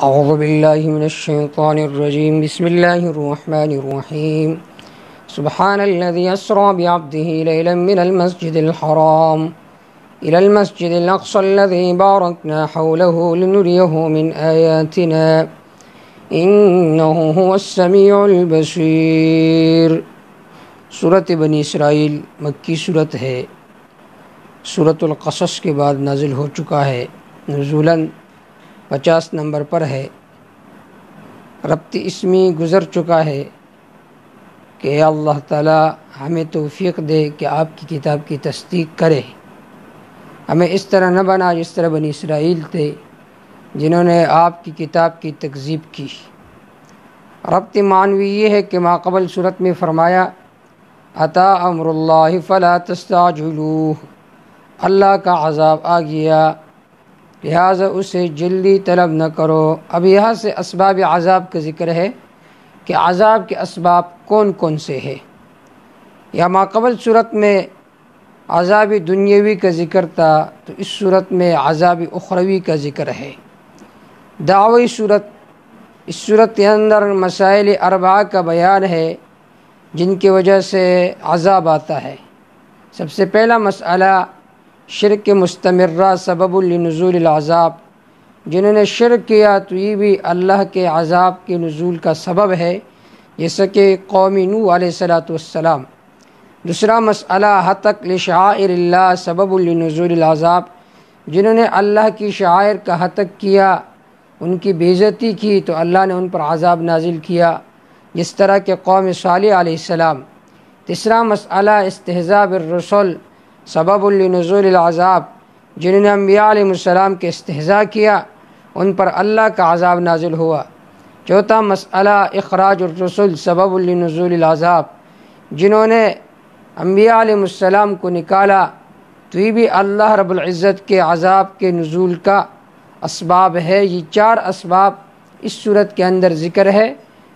اعوذ باللہ من الشیطان الرجیم بسم اللہ الرحمن الرحیم سبحان الذي اسرى بعبده ليلا من المسجد الحرام إلى المسجد الأقصى الذي باركنا حوله لنريه من آياتنا إنه هو السميع البصير۔ سورۃ بنی اسرائیل مکی سورت ہے، سورۃ القصص کے بعد نازل ہو چکا ہے، نزولاً 50 نمبر پر ہے۔ ربط اسمی گزر چکا ہے کہ اللہ تعالی ہمیں توفیق دے کہ آپ کی کتاب کی تصدیق کرے، ہمیں اس طرح نہ بنا جس طرح بنی اسرائیل تھے جنہوں نے آپ کی کتاب کی تکذیب کی۔ ربط معنوی یہ ہے کہ ماقبل صورت میں فرمایا اتا امر اللہ فلا تستعجلوہ، اللہ کا عذاب آ گیا لہٰذا اسے جلدی طلب نہ کرو۔ اب یہاں سے اسباب عذاب کا ذکر ہے کہ عذاب کے اسباب کون کون سے ہیں۔ یا ماقبل صورت میں عذاب دنیاوی کا ذکر تھا، تو اس صورت میں عذاب اخروی کا ذکر ہے۔ دعوی صورت، اس صورت کے اندر مسائل اربعہ کا بیان ہے جن کی وجہ سے عذاب آتا ہے۔ سب سے پہلا مسئلہ شرک مستمرہ سبب لنزول العذاب، جنہوں نے شرک کیا تو یہ بھی اللہ کے عذاب کے نزول کا سبب ہے، جیسا کہ قوم نوح علیہ السلام۔ دوسرا مسئلہ ہتک لشعائر اللہ سبب لنزول العذاب، جنہوں نے اللہ کی شعائر کا ہتک کیا، ان کی بے عزتی کی تو اللہ نے ان پر عذاب نازل کیا، جس طرح کہ قوم صالح علیہ السلام۔ تیسرا مسئلہ استہزاء بالرسل سبب لنزول العذاب، جنہوں نے انبیاء علیہ السلام کے استہزاء کیا ان پر اللہ کا عذاب نازل ہوا۔ چوتھا مسئلہ اخراج الرسل سبب لنزول العذاب، جنہوں نے انبیاء علیہ السلام کو نکالا تو یہ بھی اللہ رب العزت کے عذاب کے نزول کا اسباب ہے۔ یہ 4 اسباب اس صورت کے اندر ذکر ہے۔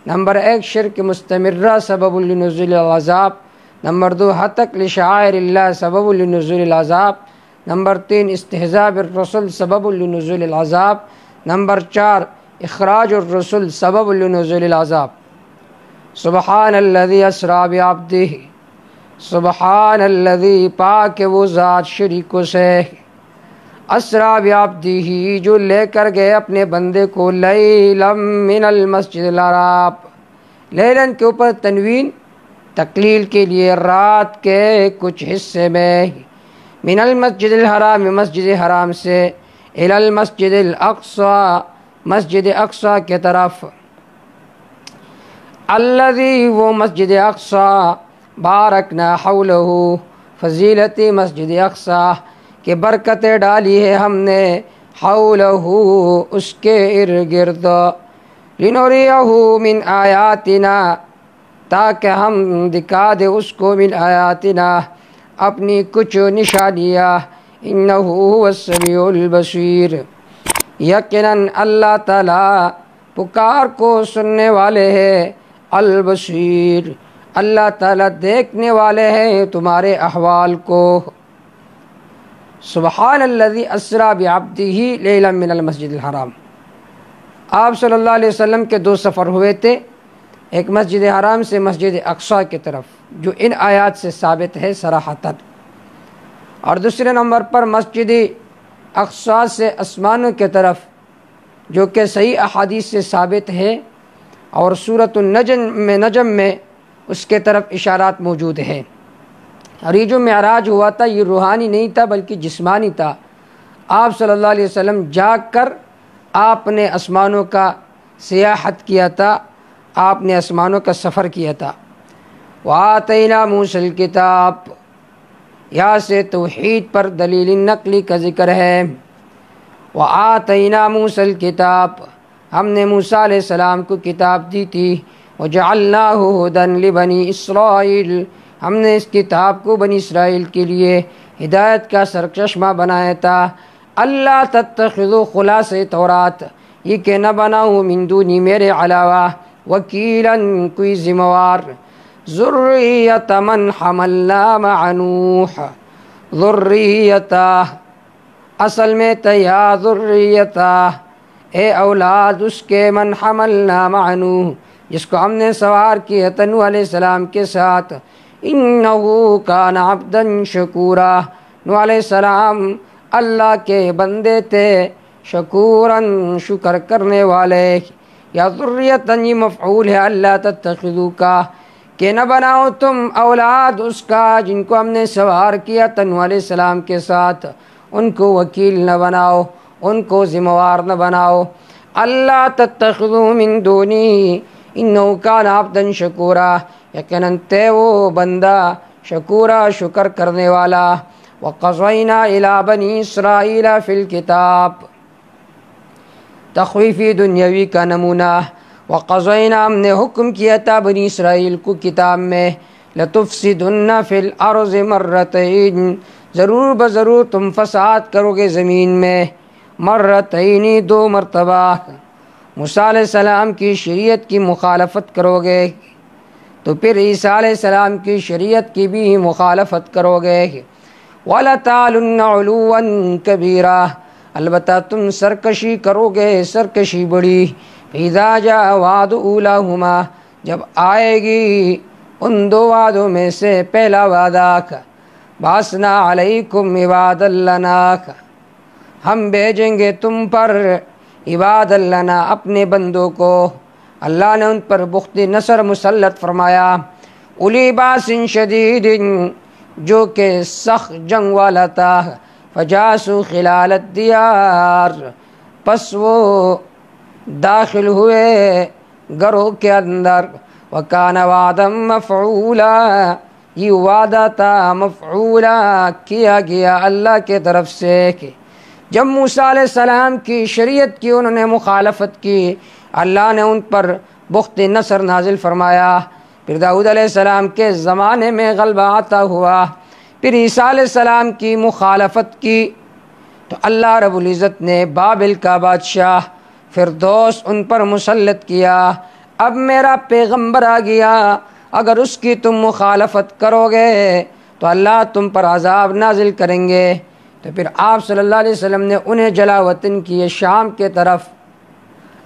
نمبر 1 شرک مستمرہ سبب لنزول العذاب، نمبر 2 ہتک لشعائر اللہ سبب لنزول العذاب، نمبر 3 استہزاء بالرسل سبب لنزول العذاب، نمبر 4 اخراج الرسل سبب لنزول العذاب۔ سبحان الذی اسریٰ بعبدہ، سبحان الذی پاک وہ ذات شریکوں سے، اسریٰ بعبدہ جو لے کر گئے اپنے بندے کو، لیلا من المسجد الحرام، لیلن کے اوپر تنوین تقلیل کے لیے، رات کے کچھ حصے میں، من المسجد الحرام مسجد حرام سے، الی المسجد الاقصی مسجد اقصی کے طرف، الذی وہ مسجد اقصی بارکنا حولہ فضیلت مسجد اقصی کہ برکتیں ڈالی ہے ہم نے حولہ اس کے ارد گرد، لنریہ من آیاتنا تاکہ ہم دکھا دے اس کو من آیاتنا اپنی کچھ نشانیاں، انہ هو السمیع البصیر، یقیناً اللہ تعالیٰ پکار کو سننے والے ہیں، البصیر اللہ تعالیٰ دیکھنے والے ہیں تمہارے احوال کو۔ سبحان الذی اسریٰ بعبدہ لیلا من المسجد الحرام۔ آپ صلی اللہ علیہ وسلم کے 2 سفر ہوئے تھے، ایک مسجد حرام سے مسجد اقصی کی طرف، جو ان آیات سے ثابت ہے صراحتاً، اور دوسرے نمبر پر مسجد اقصی سے آسمانوں کی طرف، جو کہ صحیح احادیث سے ثابت ہے، اور سورۃ نجم میں اس کے طرف اشارات موجود ہیں۔ اور یہ جو معراج ہوا تھا یہ روحانی نہیں تھا بلکہ جسمانی تھا۔ آپ صلی اللہ علیہ وسلم جا کر آپ نے آسمانوں کا سیاحت کیا تھا، آپ نے آسمانوں کا سفر کیا تھا۔ وَآتَيْنَا مُوسَى الْكِتَابَ، یہاں سے توحید پر دلیل نقلی کا ذکر ہے۔ وَآتَيْنَا مُوسَى الْكِتَابَ، ہم نے موسیٰ علیہ السلام کو کتاب دی تھی۔ وَجَعَلْنَاهُ هُدًى لِبَنِي إِسرَائِيلَ، ہم نے اس کتاب کو بنی اسرائیل کے لیے ہدایت کا سرچشمہ بنایا تھا۔ اللہ تتخذوا خلاصہ تورات، یہ کہ نہ بناؤ من دونی میرے علاوہ، وکیلاً کوئی ذمہ وار، ذریۃ من حملنا مع نوح، ذریۃ اصل میں تیا ذریۃ اے اولاد اس کے من حملنا مع نوح، جس کو ہم نے سوار کیا تھا نوح علیہ السلام کے ساتھ، انہ کان عبدا شکورا، نوح علیہ السلام اللہ کے بندے تھے، شکوراً شکر کرنے والے۔ یا ذریتاً یہ مفعول ہے اللہ تتخذوا کا، کہ نہ بناؤ تم اولاد اس کا جن کو ہم نے سوار کیا تھا نوح علیہ السلام کے ساتھ، ان کو وکیل نہ بناؤ، ان کو ذمہ وار نہ بناؤ۔ اللہ تتخذوا من دونی انہ کان عبدا شکورا، یقیناً تے وہ بندہ شکورا شکر کرنے والا۔ وقضینا الی بنی اسرائیل فی الکتاب، تخویفی دنیاوی کا نمونہ۔ وقضینا ہم نے حکم کیا تھا بنی اسرائیل کو کتاب میں، لتفسدن فی الارض مرتین، ضرور بضرور تم فساد کرو گے زمین میں، مرتین دو مرتبہ، موسیٰ علیہ السلام کی شریعت کی مخالفت کرو گے تو پھر عیسیٰ علیہ السلام کی شریعت کی بھی مخالفت کرو گے۔ وَلَتَعْلُنَّ عُلُوًّا كَبِيرًا، البتہ تم سرکشی کرو گے سرکشی بڑی۔ فَإِذَا جَاءَ وَعْدُ أُولَاهُمَا، جب آئے گی ان دو وعدوں میں سے پہلا وعدہ، بَعَثْنَا عَلَيْكُمْ عِبَادًا لَنَا، ہم بھیجیں گے تم پر عباد لنا اپنے بندوں کو۔ اللہ نے ان پر بخت نصر مسلط فرمایا، اولی باس شدید، جو کہ سخت جنگ والا تھا، فجاسوا خلال الدیار، پس وہ داخل ہوئے گروہ کے اندر، وکان وعدا مفعولا، یہ وعدہ تھا مفعولا، کیا گیا اللہ کے طرف سے کہ جب موسیٰ علیہ السلام کی شریعت کی انہوں نے مخالفت کی، اللہ نے ان پر بخت نصر نازل فرمایا۔ پھر داؤد علیہ السلام کے زمانے میں غلبہ عطا ہوا، پھر عیسیٰ علیہ السلام کی مخالفت کی تو اللہ رب العزت نے بابل کا بادشاہ فردوس ان پر مسلط کیا۔ اب میرا پیغمبر آ گیا، اگر اس کی تم مخالفت کرو گے تو اللہ تم پر عذاب نازل کریں گے۔ تو پھر آپ صلی اللہ علیہ وسلم نے انہیں جلا وطن کیے شام کے طرف،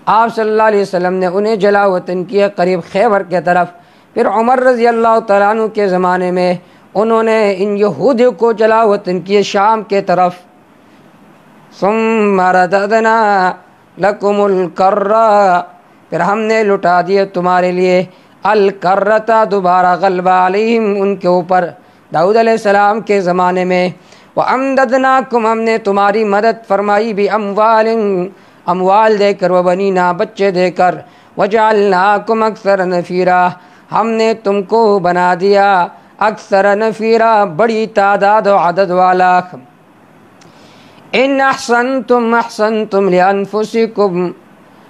آپ صلی اللہ علیہ وسلم نے انہیں جلا وطن کیے قریب خیبر کے طرف۔ پھر عمر رضی اللہ تعالیٰ عنہ کے زمانے میں انہوں نے ان یہودیوں کو جلا وطن کیے شام کے طرف۔ ثم رددنا لکم الکرہ، پھر ہم نے لٹا دیے تمہارے لیے الکرۃ، دوبارہ غلبہ علیہم ان کے اوپر، داؤد علیہ السلام کے زمانے میں۔ وَأَمْدَدْنَاكُمْ، ہم نے تمہاری مدد فرمائی بھی اموال دے کر، وَبَنِينَا بچے دے کر، وَجَعَلْنَاكُمْ أَكْثَرَ نَفِيرًا، ہم نے تم کو بنا دیا اکثر نفیرا، بڑی تعداد و عدد والا۔ ان احسنتم احسنتم لانفسکم،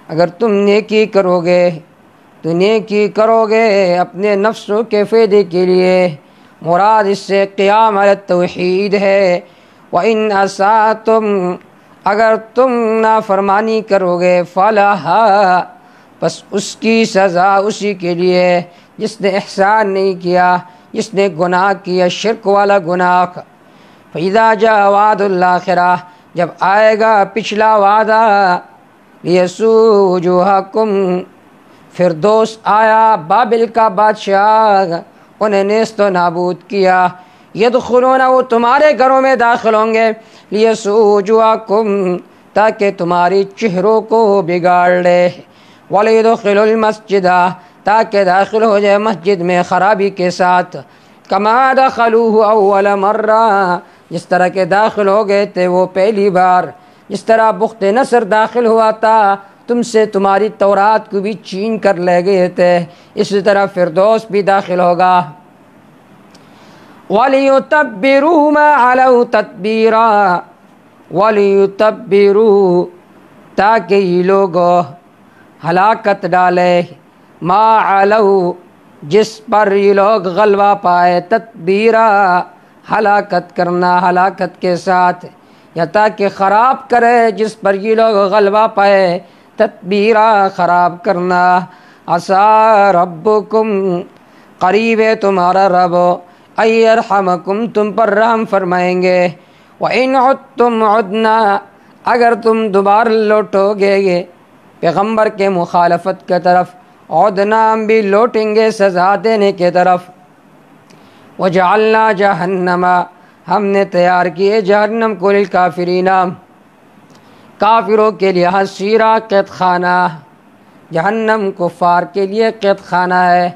اگر تم نیکی کرو گے تو نیکی کرو گے اپنے نفسوں کے فائدے کے لیے، مراد اس سے قیام علی التوحید ہے۔ وَإِنْ أَسَأْتُمْ، اگر تم نافرمانی کرو گے، فَلَهَا، پس اس کی سزا اسی کے لیے جس نے احسان نہیں کیا، جس نے گناہ کیا شرک والا گناہ۔ فَإِذَا جَاءَ وَعْدُ الْآخِرَةِ، جب آئے گا پچھلا وعدہ، لِيَسُوءُ وُجُوهَكُمْ، فردوس آیا بابل کا بادشاہ، انہیں نیست و نابود کیا۔ یدخلون، وہ تمہارے گھروں میں داخل ہوں گے، لِيَسُوءُ وُجُوهَكُمْ، تاکہ تمہاری چہروں کو بگاڑ لے، وَلِيَدْخِلُوا الْمَسْجِدَ، تاکہ داخل ہو جائے مسجد میں خرابی کے ساتھ، كَمَا دَخَلُوهُ أَوَّلَ مَرَّةٍ، جس طرح کے داخل ہو گئے تھے وہ پہلی بار، جس طرح بخت نصر داخل ہوا تھا، تم سے تمہاری تورات کو بھی چھین کر لے گئے تھے، اسی طرح فردوس بھی داخل ہوگا۔ وَلِيُتَبِّرُوا مَا عَلَوْا تَتْبِيرًا، وَلِيُتَبِّرُوا، تاکہ یہ لوگ ہلاکت ڈالے، ما علو، جس پر یہ لوگ غلبہ پائے، تتبیرا، ہلاکت کرنا ہلاکت کے ساتھ، یا تاکہ خراب کرے جس پر یہ لوگ غلبہ پائے، تتبیرا، خراب کرنا۔ عسیٰ ربکم، قریب ہے تمہارا رب، ان یرحمکم، تم پر رحم فرمائیں گے۔ وَإِنْ عُدْتُمْ عُدْنَا، اگر تم دوبارہ لوٹو گے پیغمبر کے مخالفت کی طرف، عدنا ہم بھی لوٹیں گے سزا دینے کی طرف۔ وجعلنا جہنم، ہم نے تیار کیے جہنم کو للکافرین، کافروں کے لیے، حصیرا قید خانہ، جہنم کفار کے لیے قید خانہ ہے۔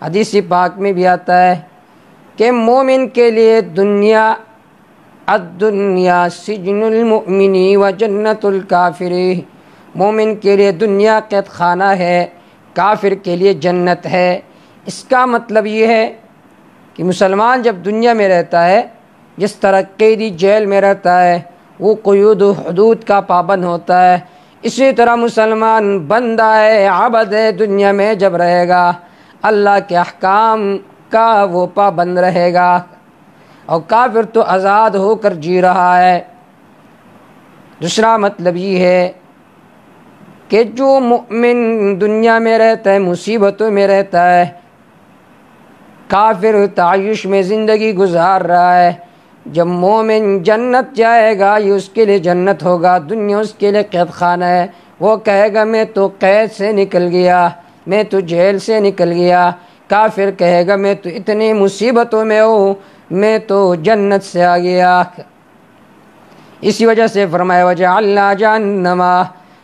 حدیث پاک میں بھی آتا ہے کہ مومن کے لیے دنیا، الدنیا سجن المؤمن و جنت الکافر، مومن کے لیے دنیا قید خانہ ہے، کافر کے لیے جنت ہے۔ اس کا مطلب یہ ہے کہ مسلمان جب دنیا میں رہتا ہے، جس طرح قیدی جیل میں رہتا ہے، وہ قیود و حدود کا پابند ہوتا ہے، اسی طرح مسلمان بندہ ہے، عبد ہے، دنیا میں جب رہے گا اللہ کے احکام کا وہ پابند رہے گا، اور کافر تو آزاد ہو کر جی رہا ہے۔ دوسرا مطلب یہ ہے کہ جو مؤمن دنیا میں رہتا ہے مصیبتوں میں رہتا ہے، کافر تعیش میں زندگی گزار رہا ہے، جب مومن جنت جائے گا یہ اس کے لیے جنت ہوگا، دنیا اس کے لیے قید خانہ ہے۔ وہ کہے گا میں تو قید سے نکل گیا، میں تو جیل سے نکل گیا، کافر کہے گا میں تو اتنی مصیبتوں میں ہوں، میں تو جنت سے آ گیا۔ اسی وجہ سے فرمایا وجعلنا جہنم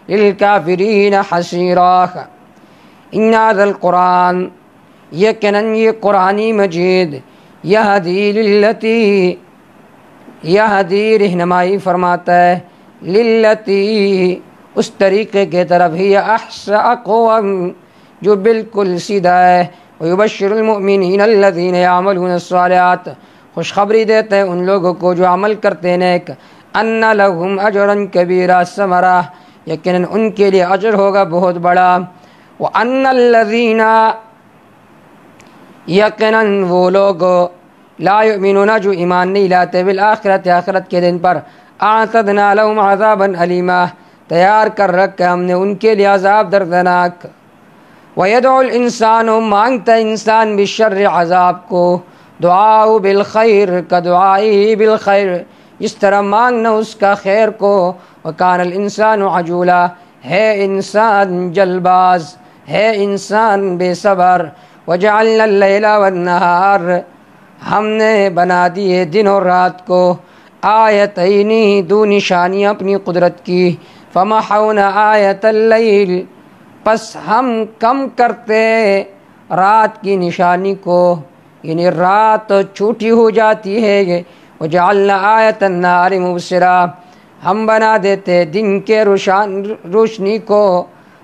للکافرین حصیرا۔ ان ھذا القرآن، یقیناً یہ قرآن مجید، یہدی للتی، یہدی رہنمائی فرماتا ہے، للتی اس طریقے کے طرف، ہی اقوم جو بالکل سیدھا ہے، ویبشر المؤمنین الذین یعملون الصالحات، خوشخبری دیتے ہیں ان لوگوں کو جو عمل کرتے ہیں نیک، ان لہم اجرا کبیرا، ثمرہ یقیناً ان کے لیے اجر ہوگا بہت بڑا، وان الذین، یقیناً وہ لوگ، لا یؤمنون جو ایمان نہیں لاتے، بالآخرت آخرت کے دن پر، اعتدنا لهم عذابا علیما، تیار کر رکھا ہم نے ان کے لیے عذاب دردناک۔ وَيَدْعُ الْإِنسَانُ، مانگتا انسان بالشر عذاب کو، دعاء بالخیر کا دعائی بالخیر، اس طرح مانگنا اس کا خیر کو، وَكَانَ الْإِنسَانُ عَجُولًا، ہے انسان جلباز، ہے انسان بے صبر۔ وَجَعَلْنَا اللَّيْلَ وَالنَّهَارَ، ہم نے بنا دیے دن اور رات کو، آیتین، دو نشانیاں اپنی قدرت کی، فَمَحَوْنَا آیَةَ اللَّيْلِ، پس ہم کم کرتے رات کی نشانی کو، یعنی رات چھوٹی ہو جاتی ہے۔ وَجَعَلْنَا آیَةَ النَّهَارِ مُبْصِرًا، ہم بنا دیتے دن کے روشنی کو،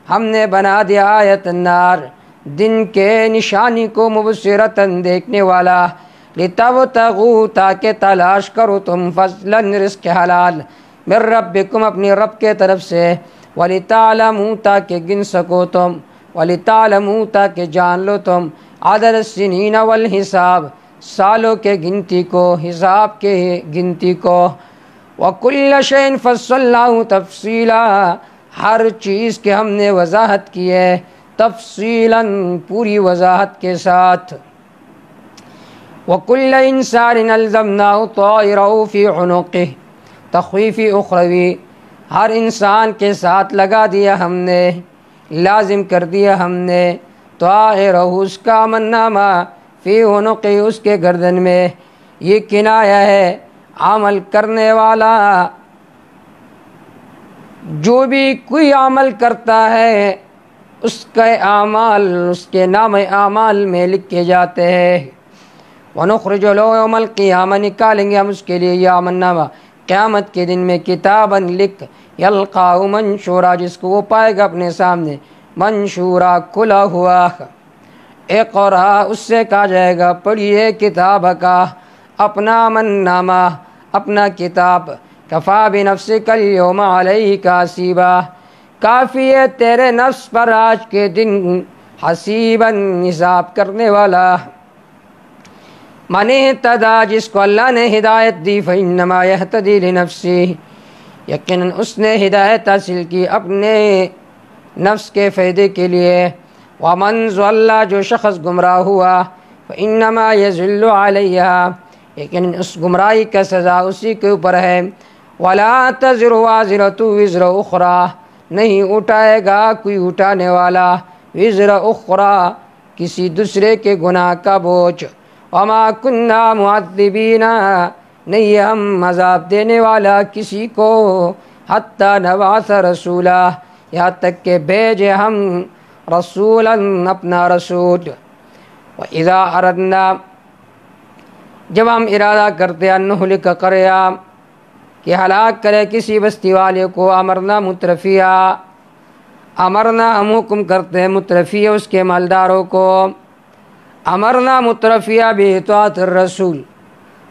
ہم نے بنا دیا آیت النار، دن کے نشانی کو، مبصرتاً دیکھنے والا، لِتَبْتَغُوا تاکہ تلاش کرو تم، فضلاً رزق حلال، من ربکم اپنی رب کے طرف سے، وَلِتَعْلَمُوا تاکہ گن سکو تم، وَلِتَعْلَمُوا تاکہ جان لو تم، عدد السنین والحساب، سالوں کے گنتی کو، حساب کے گنتی کو، وَكُلَّ شَيْءٍ فَصَّلْنَاهُ تَفْصِيلًا، ہر چیز کے ہم نے وضاحت کی ہے، تفصیلاً پوری وضاحت کے ساتھ۔ وَكُلَّ إِنسَانٍ أَلْزَمْنَاهُ طَائِرَهُ فِي عُنُقِهِ، تخویفی اخروی، ہر انسان کے ساتھ لگا دیا ہم نے، لازم کر دیا ہم نے، طائرہ اس کا امنامہ، فی عنقہ اس کے گردن میں، یہ کنایا ہے عمل کرنے والا، جو بھی کوئی عمل کرتا ہے اس کے اعمال اس کے نام اعمال میں لکھے جاتے ہیں۔ وَنُخْرِجُ لَهُ يَوْمَ الْقِيَامَةِ، نکالیں گے ہم اس کے لیے یہ امنامہ قیامت کے دن میں، کتاباً لکھ، یلقاہ منشورا جس کو وہ پائے گا اپنے سامنے، منشورا کھلا ہوا، اقرا اس سے کہا جائے گا پڑھیے کتاب کا، اپنا امنامہ، اپنا کتاب، کفا بنفسک الیوم علیک حسیبا، کافی ہے تیرے نفس پر آج کے دن حسیباً حساب کرنے والا۔ من اہتدی جس کو اللہ نے ہدایت دی، فإنما یہتدی لنفسہ یقیناً اس نے ہدایت حاصل کی اپنے نفس کے فائدے کے لیے، ومن ضل جو شخص گمراہ ہوا، فإنما یضل علیہا یقیناً اس گمراہی کا سزا اسی کے اوپر ہے، ولا تزر وازرۃ وزر اخری، نہیں اٹھائے گا کوئی اٹھانے والا وزر اخری، کسی دوسرے کے گناہ کا بوجھ۔ وما کننا معذبین، نہیں ہم عذاب دینے والا کسی کو، حتی نبعث رسولا، یہاں تک کہ بھیجے ہم رسولا اپنا رسول۔ وَإِذَا أَرَدْنَا، جب ہم ارادہ کرتے ہیں نہلک قریہ، کہ ہلاک کرے کسی بستی والے کو، امرنا مترفیہ، امرنا ہم حکم کرتے ہیں مترفیہ اس کے مالداروں کو، امرنا مترفیہ بِاطاعۃ الرسول،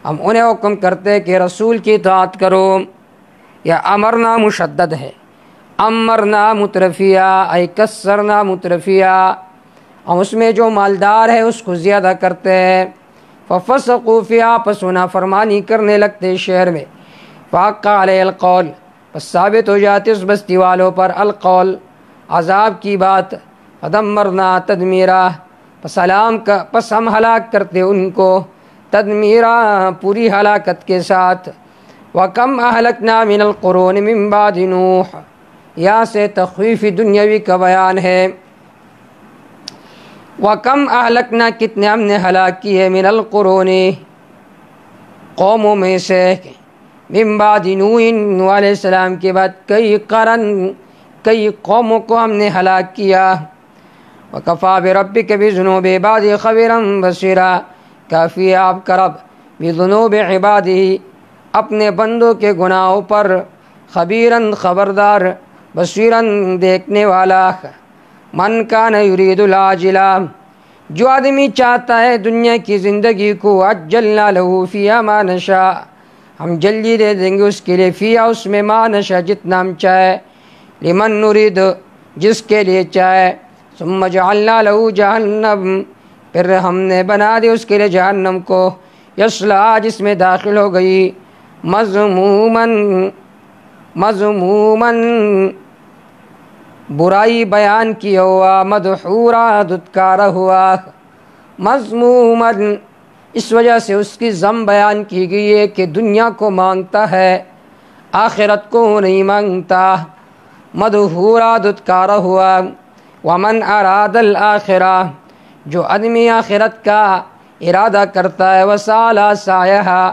ہم انہیں حکم کرتے کہ رسول کی اطاعت کرو، یا امرنا مشدد ہے، امرنا مترفیہ ای کسرنا مترفیہ، ہم اس میں جو مالدار ہے اس کو زیادہ کرتے ہیں، ففسقوا فیہا، پس نافرمانی کرنے لگتے شہر میں، فحق علیہ القول، پس ثابت ہو جاتے اس بستی والوں پر القول، عذاب کی بات، فدمرنا تدمیرا، پس ہم ہلاک کرتے ان کو تدمیرا، پوری ہلاکت کے ساتھ۔ وَكَمْ أَهْلَكْنَا مِنَ الْقُرُونِ مِنْ بَعْدِ نُوحٍ، یہاں سے تخویف دنیاوی کا بیان ہے۔ وَكَمْ أَهْلَكْنَا، کتنے ہم نے ہلاک کی ہے، من القرون، قوموں میں سے، من بعد نوح، نوح علیہ السلام کے بعد کئی قرن، کئی قوموں کو ہم نے ہلاک کیا۔ وَكَفَى بِرَبِّكَ بِذُنُوبِ عِبَادِهِ خَبِيرًا بَصِيرًا، کافی ہے آپ کا رب بِذُنُوبِ عِبَادِهِ، اپنے بندوں کے گناہوں پر، خبیراً خبردار، بصیراً دیکھنے والا۔ من کان یرید العاجلہ، جو آدمی چاہتا ہے دنیا کی زندگی کو، عجلنا لہ فیہا ما نشاء، ہم جلدی دے دیں گے اس کے لیے، فیہا اس میں، ما نشاء جتنا ہم چاہے، لمن نرید جس کے لیے چاہے، ثم جعلنا لہ جہنم، پھر ہم نے بنا دی اس کے لیے جہنم کو، یصلا جس میں داخل ہو گئی، مذموماً، مذموماً برائی بیان کیا ہوا، مدحورا دھتکارا ہوا، مذموماً اس وجہ سے اس کی ذم بیان کی گئی ہے کہ دنیا کو مانگتا ہے، آخرت کو نہیں مانگتا، مدحورا دھتکارا ہوا۔ ومن اراد الآخرہ، جو آدمی آخرت کا ارادہ کرتا ہے، وسعی سعیہا،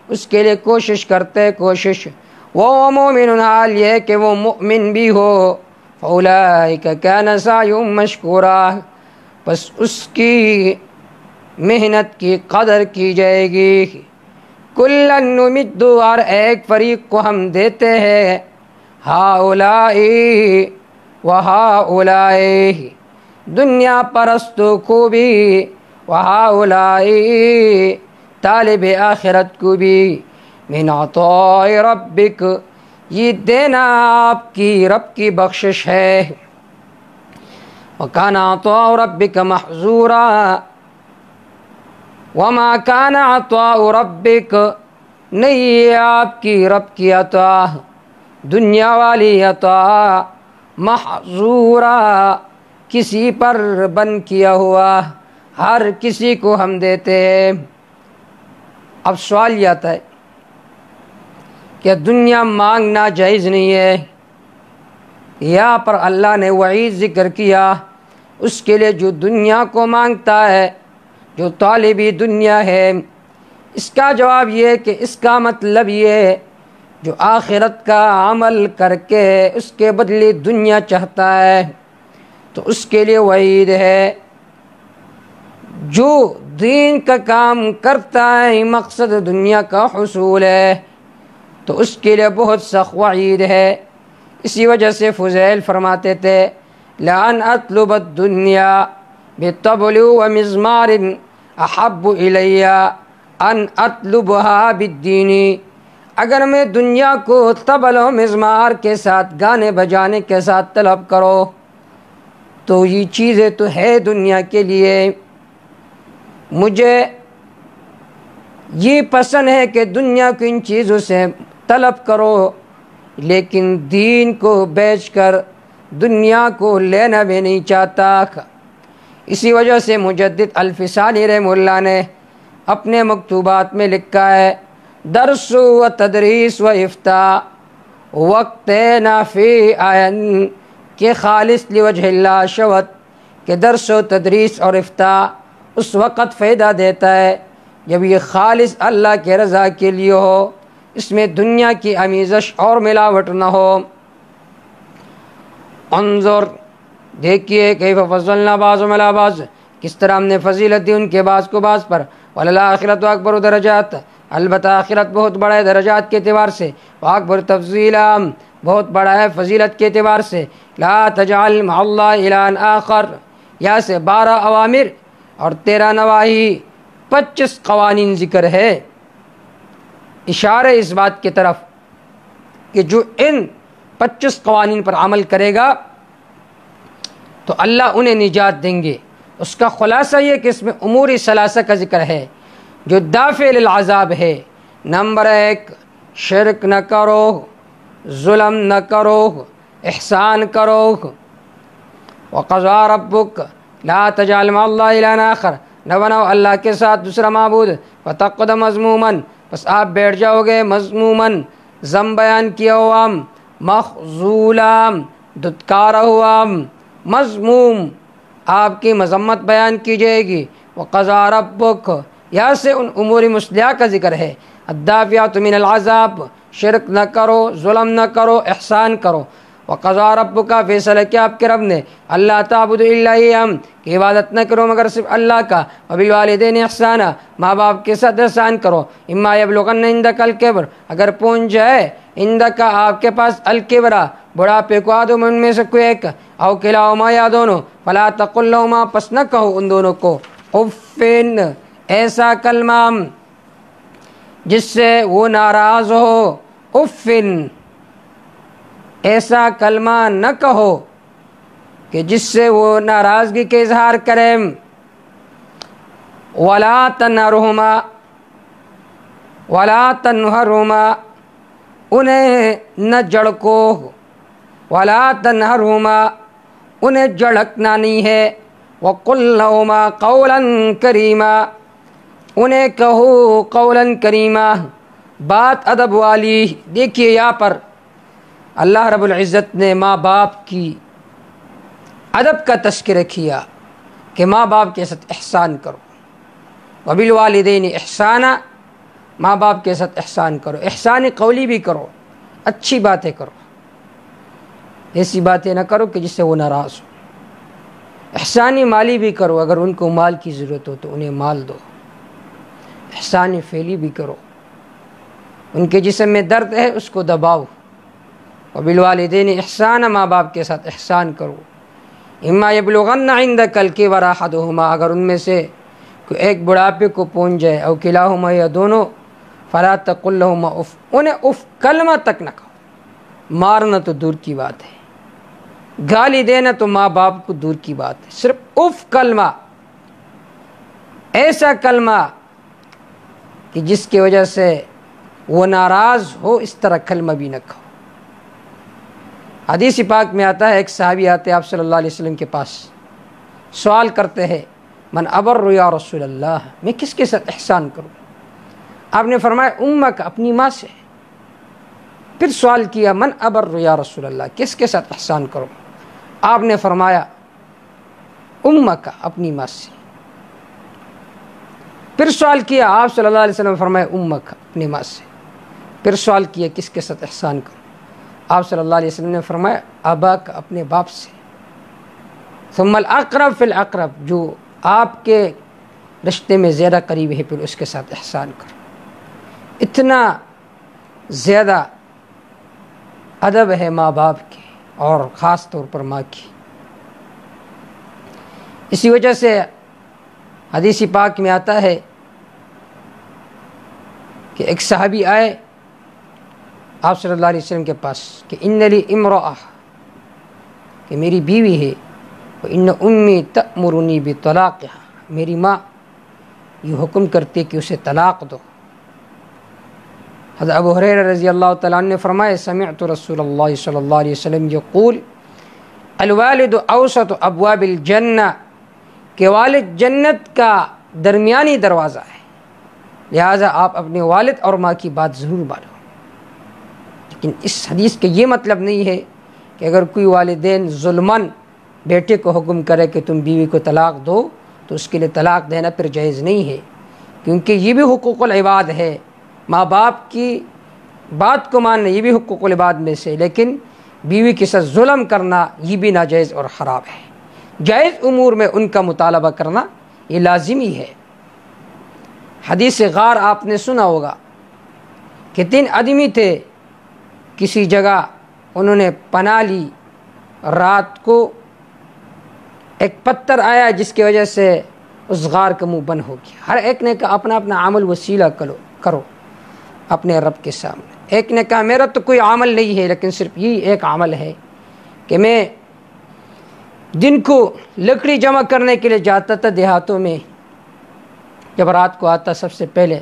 اس کے لیے کوشش کرتے کوشش، وہ مومن، حال یہ کہ وہ مؤمن بھی ہو، فاولئک کان سعیہم مشکورا، بس اس کی محنت کی قدر کی جائے گی۔ کلا نمد، ہر ایک فریق کو ہم دیتے ہیں، ہؤلاء وہؤلاء، دنیا پرستوں کو بھی، وہؤلاء طالب آخرت کو بھی، من عطاء ربک، یہ دینا آپ کی رب کی بخشش ہے، وکان عطاء ربک محظورا، وما کان عطاء ربک، نہیں آپ کی رب کی عطا، دنیا والی عطا، محظورا کسی پر بند کیا ہوا، ہر کسی کو ہم دیتے ہیں۔ اب سوال یہ آتا ہے کہ دنیا مانگنا جائز نہیں ہے؟ یہاں پر اللہ نے وعید ذکر کیا اس کے لیے جو دنیا کو مانگتا ہے، جو طالبی دنیا ہے۔ اس کا جواب یہ ہے کہ اس کا مطلب یہ ہے جو آخرت کا عمل کر کے اس کے بدلے دنیا چاہتا ہے تو اس کے لیے وعید ہے۔ جو دین کا کام کرتا ہے مقصد دنیا کا حصول ہے تو اس کے لیے بہت سخت وعید ہے۔ اسی وجہ سے فضیل فرماتے تھے لَأَنْ أَطْلُبَ الدُّنْيَا بِالطَّبْلِ وَمِزْمَارٍ أَحَبُّ إِلَيَّ أَنْ أَطْلُبُهَا بِالدِّينِ، اگر میں دنیا کو طبل و مزمار کے ساتھ، گانے بجانے کے ساتھ طلب کرو تو یہ چیزیں تو ہے دنیا کے لیے، مجھے یہ پسند ہے کہ دنیا کو ان چیزوں سے طلب کرو، لیکن دین کو بیچ کر دنیا کو لینا بھی نہیں چاہتا۔ اسی وجہ سے مجدد الفسانی رحمہ اللہ نے اپنے مکتوبات میں لکھا ہے درس و تدریس و افتاء وقت نافی آئن کہ خالص لوجہ اللہ شوت کہ درس و تدریس اور افتاء اس وقت فائدہ دیتا ہے جب یہ خالص اللہ کے رضا کے لیے ہو، اس میں دنیا کی آمیزش اور ملاوٹ نہ ہو۔ انظر دیکھیے کیف فضلنا بعضهم علی بعض، کس طرح ہم نے فضیلت دی ان کے بعض کو بعض پر۔ وللآخرۃ اکبر درجات، البتہ آخرت بہت بڑا ہے درجات کے اعتبار سے، واکبر تفضیلا بہت بڑا ہے فضیلت کے اعتبار سے۔ لا تجعل مع اللہ الہا آخر، یا سے 12 اوامر اور 13 نواہی، 25 قوانین ذکر ہے، اشارہ اس بات کی طرف کہ جو ان 25 قوانین پر عمل کرے گا تو اللہ انہیں نجات دیں گے۔ اس کا خلاصہ یہ کہ اس میں امور ثلاثہ کا ذکر ہے جو دافع للعذاب ہے۔ نمبر 1، شرک نہ کرو، ظلم نہ کرو، احسان کرو۔ وقضى ربک لا تجعل مع اللہ الہا آخر، نہ بناؤ اللہ کے ساتھ دوسرا معبود۔ فتقعد مذموما، بس آپ بیٹھ جاؤ گے مذموما، ذم بیان کیا ہوا، مخذولا دھتکارا ہوا، مذموم آپ کی مذمت بیان کی جائے گی۔ وقضى ربک، یہاں سے ان امور مصلحہ کا ذکر ہے، الدافعۃ من العذاب، شرک نہ کرو، ظلم نہ کرو، احسان کرو۔ وقضى ربک، فیصلہ کیا آپ کے رب نے، اللہ تعبدوا الا ایہ، کہ عبادت نہ کرو مگر صرف اللہ کا۔ وبالوالدین احسانا، ماں باپ کے ساتھ احسان کرو۔ اما یبلغن عندک الکبر، اگر پہنچ جائے عندک آپ کے پاس الکبر بڑھاپے کو، آدم ان میں سے کوئی ایک، او کلاہما یا دونوں، فلا تقل لہما، پس نہ کہو ان دونوں کو، اف، ایسا کلمہ جس سے وہ ناراض ہو، اف، ایسا کلمہ نہ کہو کہ جس سے وہ ناراضگی کے اظہار کرے۔ ولا تنہرہما، ولا تنہرہما، انہیں نہ جھڑکو، ولا تنہرہما، انہیں جھڑکنا نہیں ہے۔ وقل لہما قولا کریما، انہیں کہو قولا کریما، بات ادب والی۔ دیکھیے یہاں پر اللہ رب العزت نے ماں باپ کی ادب کا تذکرہ کیا کہ ماں باپ کے ساتھ احسان کرو۔ وبالوالدین احسانا، ماں باپ کے ساتھ احسان کرو، احسان قولی بھی کرو، اچھی باتیں کرو، ایسی باتیں نہ کرو کہ جس سے وہ ناراض ہو۔ احسانی مالی بھی کرو، اگر ان کو مال کی ضرورت ہو تو انہیں مال دو۔ احسانی فعلی بھی کرو، ان کے جسم میں درد ہے اس کو دباؤ۔ وبالوالدین احسانا، ماں باپ کے ساتھ احسان کرو۔ اما یبلغن عندک الکبر احدہما، اگر ان میں سے کوئی ایک بڑھاپے کو پہنچ جائے، او کلاہما یا دونوں، فلا تقل لہما اف، انہیں اف کلمہ تک نہ کہو۔ مارنا تو دور کی بات ہے، گالی دینا تو ماں باپ کو دور کی بات ہے، صرف اف کلمہ، ایسا کلمہ کہ جس کی وجہ سے وہ ناراض ہو، اس طرح کلمہ بھی نہ کہو۔ حدیث پاک میں آتا ہے، ایک صحابی آتے آپ صلی اللہ علیہ وسلم کے پاس، سوال کرتے ہیں، من ابر یا رسول اللہ، میں کس کے ساتھ احسان کروں؟ آپ نے فرمایا امک، اپنی ماں سے۔ پھر سوال کیا، من ابر یا رسول اللہ، کس کے ساتھ احسان کروں؟ آپ نے فرمایا امک، اپنی ماں سے۔ پھر سوال کیا آپ صلی اللہ علیہ وسلم نے فرمایا امک، اپنی ماں سے۔ پھر سوال کیا کس کے ساتھ احسان کروں؟ آپ صلی اللہ علیہ وسلم نے فرمایا اباک، اپنے باپ سے۔ ثم الاقرب فی الاقرب، جو آپ کے رشتے میں زیادہ قریب ہے پھر اس کے ساتھ احسان کرو۔ اتنا زیادہ ادب ہے ماں باپ کے، اور خاص طور پر ماں کی۔ اسی وجہ سے حدیث پاک میں آتا ہے کہ ایک صحابی آئے آپ صلی اللہ علیہ وسلم کے پاس کہ ان لی امرأہ، کہ میری بیوی ہے، وان امی تأمرنی بطلاقها، میری ماں یہ حکم کرتی کہ اسے طلاق دو۔ حضرت ابو ہریرہ رضی اللہ تعالیٰ عنہ نے فرمایا سمعت رسول اللہ صلی اللہ علیہ وسلم یقول الوالد اوسط ابواب الجنہ، کہ والد جنت کا درمیانی دروازہ ہے۔ لہٰذا آپ اپنے والد اور ماں کی بات ضرور مانو۔ لیکن اس حدیث کا یہ مطلب نہیں ہے کہ اگر کوئی والدین ظلماً بیٹے کو حکم کرے کہ تم بیوی کو طلاق دو تو اس کے لیے طلاق دینا پھر جائز نہیں ہے، کیونکہ یہ بھی حقوق العباد ہے۔ ماں باپ کی بات کو ماننا یہ بھی حقوق العباد میں سے، لیکن بیوی کے ساتھ ظلم کرنا یہ بھی ناجائز اور حرام ہے۔ جائز امور میں ان کا مطالبہ کرنا یہ لازمی ہے۔ حدیث غار آپ نے سنا ہوگا کہ 3 آدمی تھے کسی جگہ، انہوں نے پناہ لی، رات کو ایک پتھر آیا جس کی وجہ سے اس غار کا منہ بند ہو گیا۔ ہر ایک نے کہا اپنا اپنا عمل وسیلہ کرو اپنے رب کے سامنے۔ ایک نے کہا میرا تو کوئی عمل نہیں ہے، لیکن صرف یہی ایک عمل ہے کہ میں دن کو لکڑی جمع کرنے کے لیے جاتا تھا دیہاتوں میں، جب رات کو آتا سب سے پہلے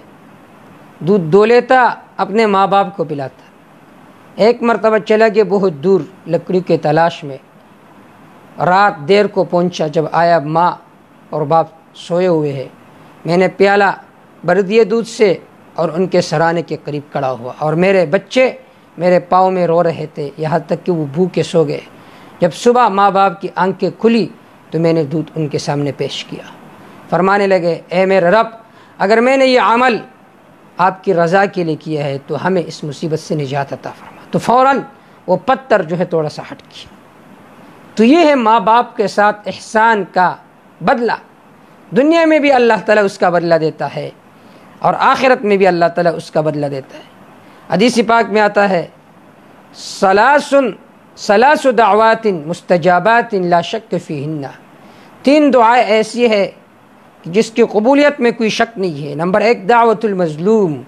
دودھ دو لیتا، اپنے ماں باپ کو پلاتا۔ ایک مرتبہ چلا گیا بہت دور لکڑی کے تلاش میں، رات دیر کو پہنچا، جب آیا ماں اور باپ سوئے ہوئے ہیں، میں نے پیالہ بھر دیا دودھ سے اور ان کے سرانے کے قریب کھڑا ہوا، اور میرے بچے میرے پاؤں میں رو رہے تھے یہاں تک کہ وہ بھوکے سو گئے۔ جب صبح ماں باپ کی آنکھیں کھلی تو میں نے دودھ ان کے سامنے پیش کیا، فرمانے لگے اے میرے رب، اگر میں نے یہ عمل آپ کی رضا کے لیے کیا ہے تو ہمیں اس مصیبت سے نجات عطا فرما۔ تو فوراً وہ پتھر جو ہے تھوڑا سا ہٹ گیا۔ تو یہ ہے ماں باپ کے ساتھ احسان کا بدلہ، دنیا میں بھی اللہ تعالیٰ اس کا بدلہ دیتا ہے اور آخرت میں بھی اللہ تعالیٰ اس کا بدلہ دیتا ہے۔ حدیث پاک میں آتا ہے ثلاث دعوات مستجابات لا شک فیہن، 3 دعائیں ایسی ہے جس کی قبولیت میں کوئی شک نہیں ہے۔ نمبر 1 دعوت المظلوم،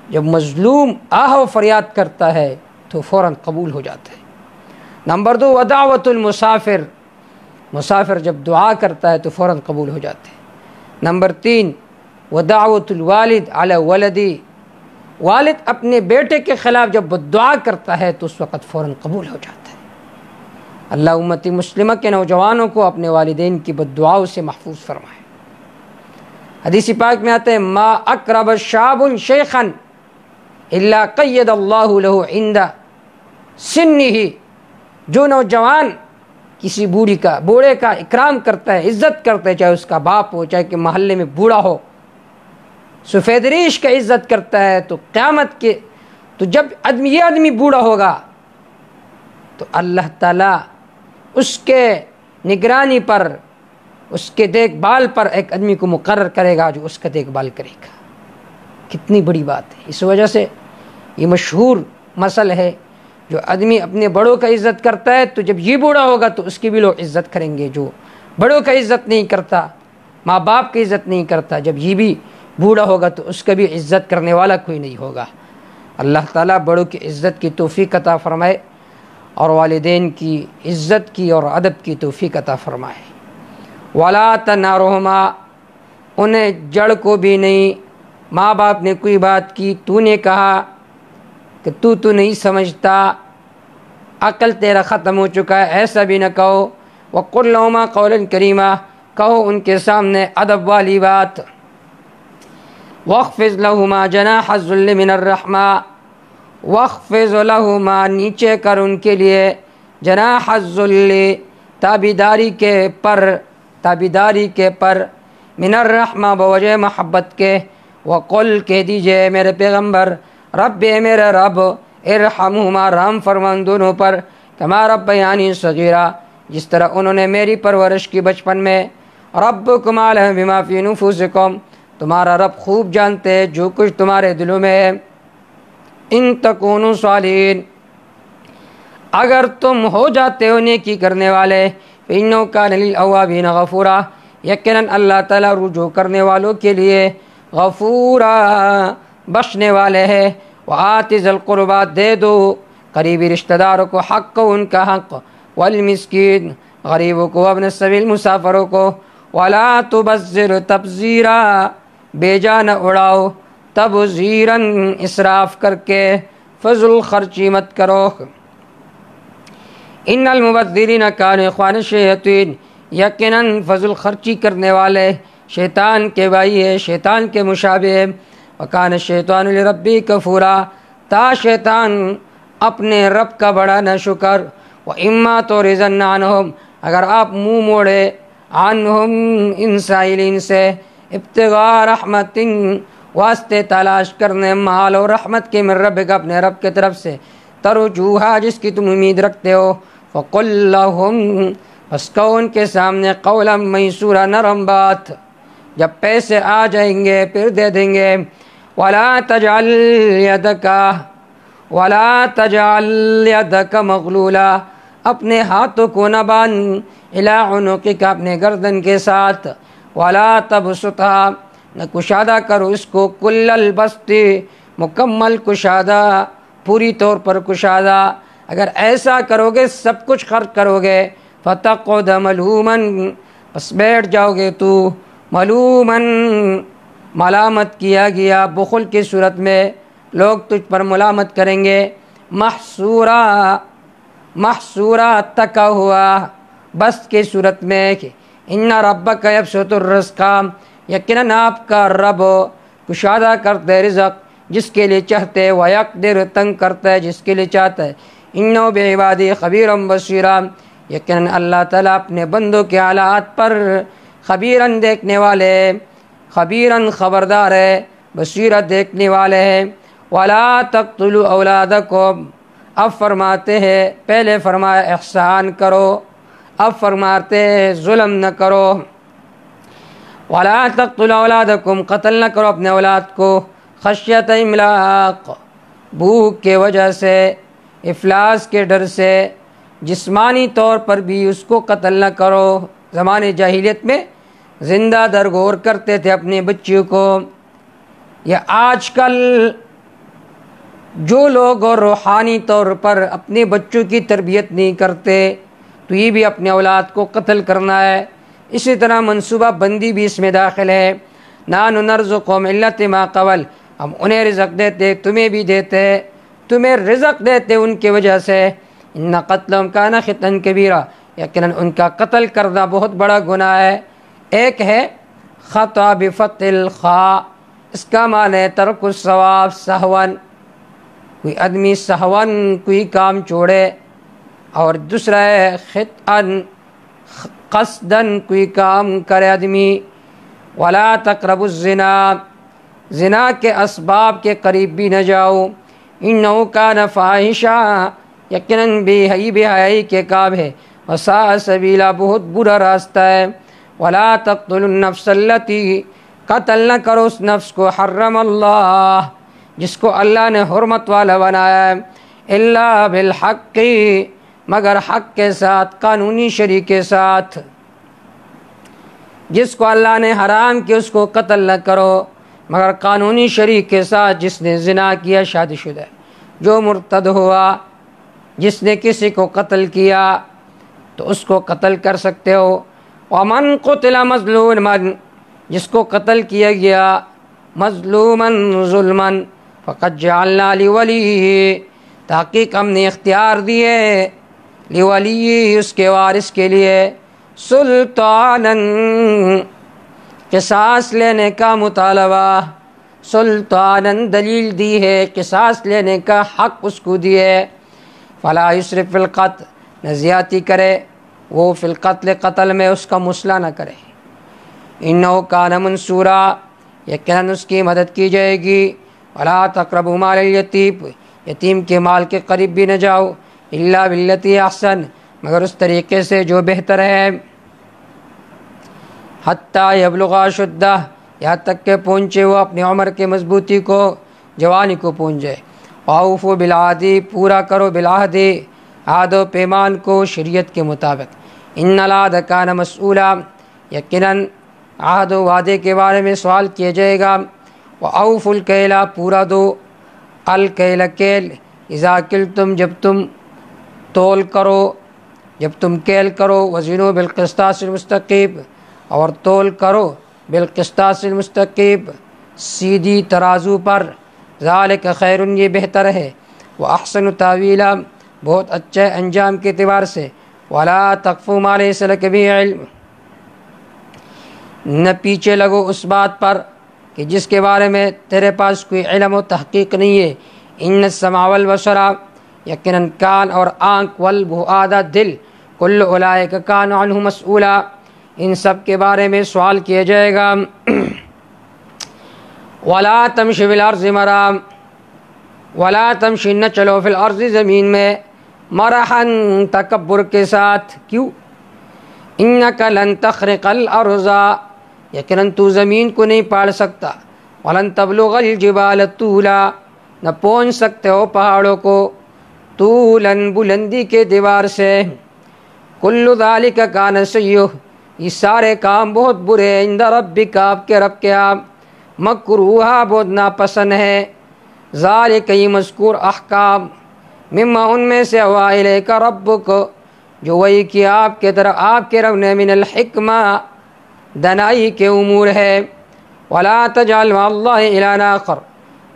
جب مظلوم آہ و فریاد کرتا ہے تو فوراً قبول ہو جاتا ہے۔ نمبر 2 ودعوت المسافر، مسافر جب دعا کرتا ہے تو فوراً قبول ہو جاتے ہیں۔ نمبر 3 ودعوت الوالد علی ولدی، والد اپنے بیٹے کے خلاف جب دعا کرتا ہے تو اس وقت فوراً قبول ہو جاتا ہے۔ اللہ امتی مسلمہ کے نوجوانوں کو اپنے والدین کی بد دعاؤں سے محفوظ فرمائے۔ حدیث پاک میں آتے ہیں ما اقرب شاب شیخا الا قید اللہ له عند سنہ، جو نوجوان کسی بوڑھے کا اکرام کرتا ہے، عزت کرتا ہے، چاہے اس کا باپ ہو، چاہے کہ محلے میں بوڑھا ہو، سفید ریش کا عزت کرتا ہے، تو قیامت کے جب یہ آدمی بوڑھا ہوگا تو اللہ تعالیٰ اس کے نگرانی پر، اس کے دیکھ بھال پر ایک آدمی کو مقرر کرے گا جو اس کا دیکھ بھال کرے گا۔ کتنی بڑی بات ہے۔ اس وجہ سے یہ مشہور مسئلہ ہے، جو آدمی اپنے بڑوں کا عزت کرتا ہے تو جب یہ بوڑھا ہوگا تو اس کی بھی لوگ عزت کریں گے۔ جو بڑوں کا عزت نہیں کرتا، ماں باپ کی عزت نہیں کرتا، جب یہ بھی بوڑھا ہوگا تو اس کا بھی عزت کرنے والا کوئی نہیں ہوگا۔ اللہ تعالیٰ بڑوں کی عزت کی توفیق عطا فرمائے اور والدین کی عزت کی اور ادب کی توفیق عطا فرمائے۔ وَلَا تَنْهَرْهُمَا، انہیں جڑ کو بھی نہیں۔ ماں باپ نے کوئی بات کی، تو نے کہا کہ تو نہیں سمجھتا، عقل تیرا ختم ہو چکا ہے، ایسا بھی نہ کہو۔ وَقُلْ لَهُمَا قَوْلًا كَرِيمًا، کہو ان کے سامنے ادب والی بات۔ وَاخْفِضْ لَهُمَا جَنَاحَ الذُّلِّ مِنَ الرَّحْمَةِ، وَاخْفِضْ لَهُمَا نیچے کر ان کے لیے، جناح الذُّلِّ تابیداری کے پر، من الرحمہ بوجہ محبت کے، وقل کہہ دیجئے میرے پیغمبر، رب اے میرے رب، ارحمہما رحم فرمان دونوں پر، کما ربیانی صغیرہ جس طرح انہوں نے میری پرورش کی بچپن میں، ربکم اعلم بما فی نفوسکم، تمہارا رب خوب جانتے ہیں جو کچھ تمہارے دلوں میں ہے، ان تکونوا صالحین، اگر تم ہو جاتے ہو نیکی کرنے والے، فإنہ کان للأوابین غفورا، یقیناً اللہ تعالیٰ رجوع کرنے والوں کے لیے غفورا بخشنے والے ہیں۔ وآت ذی القربیٰ، دے دو قریبی رشتہ داروں کو حق ان کا حق، والمسکین غریبوں کو، ابن السبیل مسافروں کو، ولا تبذر تبذیرا، بیجا نہ اڑاؤ، تبذیرا اسراف کر کے، فضل خرچی مت کرو۔ ان المبذرین کانوا اخوان الشیاطین، یقیناً فضل خرچی کرنے والے شیطان کے بھائی ہے، شیطان کے مشابہ ہے۔ وکان الشیطان لربی کفورا، تا شیطان اپنے رب کا بڑا نہ شکر۔ وَإِمَّا تُعْرِضَنَّ عَنْهُمْ، اگر آپ منہ موڑے عنہم ان سائلین سے، ابتغاء رحمت، واسطے تلاش کرنے مال اور رحمت کے، من رب کا، اپنے رب کی طرف سے، ترجوہا، جس کی تم امید رکھتے ہو، فقل لہم، بس کہو ان کے سامنے، قولا میسورا، نرم بات، جب پیسے آ جائیں گے پھر دے دیں گے۔ ولا تجعل یدک مغلولا، اپنے ہاتھوں کو نہ باندھ، الی عنقک، اپنے گردن کے ساتھ، ولا تبسطھا، نہ کشادہ کرو اس کو، کل البسط، مکمل کشادہ، پوری طور پر کشادہ۔ اگر ایسا کرو گے، سب کچھ خرچ کرو گے، فتقعد ملوما، بس بیٹھ جاؤ گے تو ملوما، ملامت کیا گیا، بخل کی صورت میں لوگ تجھ پر ملامت کریں گے، محصورا تکا ہوا، بس کی صورت میں کہ ان ربک یبسط الرزق، یقیناً آپ کا رب کشادہ کرتے رزق جس کے لیے چاہتے، ویقدر، تنگ کرتا ہے جس کے لیے چاہتا ہے، انہ بعبادی خبیر بصیر، یقیناً اللہ تعالیٰ اپنے بندوں کے حالات پر خبیراً دیکھنے والے ہے، خبیراً خبردار ہے، بصیرت دیکھنے والے ہیں۔ ولا تقتلوا اولادکم، اب فرماتے ہیں، پہلے فرمایا احسان کرو، اب فرماتے ہیں ظلم نہ کرو۔ ولا تقتلوا اولادکم، قتل نہ کرو اپنے اولاد کو، خشیت املاق، بھوک کے وجہ سے، افلاس کے ڈر سے، جسمانی طور پر بھی اس کو قتل نہ کرو۔ زمانے جاہلیت میں زندہ درگور کرتے تھے اپنے بچیوں کو، یا آج کل جو لوگ اور روحانی طور پر اپنے بچوں کی تربیت نہیں کرتے، تو یہ بھی اپنے اولاد کو قتل کرنا ہے۔ اسی طرح منصوبہ بندی بھی اس میں داخل ہے، نحن نرزقهم الا ما قبل، ہم انہیں رزق دیتے، تمہیں بھی دیتے، تمہیں رزق دیتے ان کی وجہ سے، ان قتلهم کان خطا کبیرا، یقیناً ان کا قتل کرنا بہت بڑا گناہ ہے۔ ایک ہے خطا بفتح الخاء، اس کا معنی ہے ترک الثواب سہون، کوئی آدمی سہون کوئی کام چھوڑے، اور دوسرا ہے خطأ قصدن، کوئی کام کرے آدمی۔ ولا تقربوا الزنا، زنا کے اسباب کے قریب بھی نہ جاؤ، انہ کان فاحشہ، یقیناً بے حیائی کے کام ہے، وساء سبیلا، بہت برا راستہ ہے۔ ولا تقتلوا النفس التی، قتل نہ کرو اس نفس کو، حرم اللہ، جس کو اللہ نے حرمت والا بنایا ہے، الا بالحق، مگر حق کے ساتھ، قانونی شرع کے ساتھ۔ جس کو اللہ نے حرام کیا اس کو قتل نہ کرو مگر قانونی شرع کے ساتھ۔ جس نے زنا کیا، شادی شدہ، جو مرتد ہوا، جس نے کسی کو قتل کیا تو اس کو قتل کر سکتے ہو۔ ومن قتل مظلوما، جس کو قتل کیا گیا مظلوما ظلما، فقد جعلنا لولیہ، تحقیق ہم نے اختیار دیے، لولی، اس کے وارث کے لیے، سلطانا، قصاص لینے کا مطالبہ، سلطانا، دلیل دی ہے، قصاص لینے کا حق اس کو دیے۔ فلا یسرف فی القتل، نہ زیادتی کرے وہ فی القتل، قتل میں اس کا مصلح نہ کرے، انہ کان منصورا، یقیناً اس کی مدد کی جائے گی۔ ولا تقربوا مال الیتیم، یتیم کے مال کے قریب بھی نہ جاؤ، الا باللتی احسن، مگر اس طریقے سے جو بہتر ہے، حتی یبلغ اشدہ، یہاں تک کہ پہنچے وہ اپنی عمر کے مضبوطی کو، جوانی کو پہنچ جائے۔ واوفوا بالعہد، پورا کرو بالعہد، عہد و پیمان کو شریعت کے مطابق، ان العہد کان مسئولا، یقیناً عہد و وعدے کے بارے میں سوال کیا جائے گا۔ واوفوا الکیل، پورا دو، الکیل کیل، اذا کلتم، جب تم تول کرو، جب تم کیل کرو، وزنوا بالقسطاس المستقیم، اور تول کرو بالقسطاس المستقیم، سیدھی ترازو پر، ذالک خیر، یہ بہتر ہے، واحسن تاویلا، بہت اچھے انجام کے اعتبار سے۔ ولا تقف ما لیس لک بہ علم، نہ پیچھے لگو اس بات پر کہ جس کے بارے میں تیرے پاس کوئی علم و تحقیق نہیں ہے۔ ان السمع والبصر، یقیناً کان اور آنکھ، والفؤاد دل، کل اولئک کان عنہ مسئولا، ان سب کے بارے میں سوال کیا جائے گا۔ ولا تمش فی الارض مرحا، ولا تمشی نہ چلو فی الارض زمین میں، مرحا تکبر کے ساتھ، کیوں؟ انک لن تخرق الارض، یقیناً تو زمین کو نہیں پاڑ سکتا، ولن تبلغ الجبال طولا، نہ پہنچ سکتے ہو پہاڑوں کو، طولاً بلندی کے دیوار سے، کل ذالک کان سیئہ، یہ سارے کام بہت برے ہیں، عند ربک، آپ کے رب کے آپ، مکروہا، بہت ناپسند ہے، ذالک، یہ مذکور احکام، مما، ان میں سے، ہوا الیک ربک، جو وہی کیا آپ کے طرف آپ کے رب نے، من الحکمہ، دانائی کے امور ہے، ولا تجعل مع اللہ الہا آخر،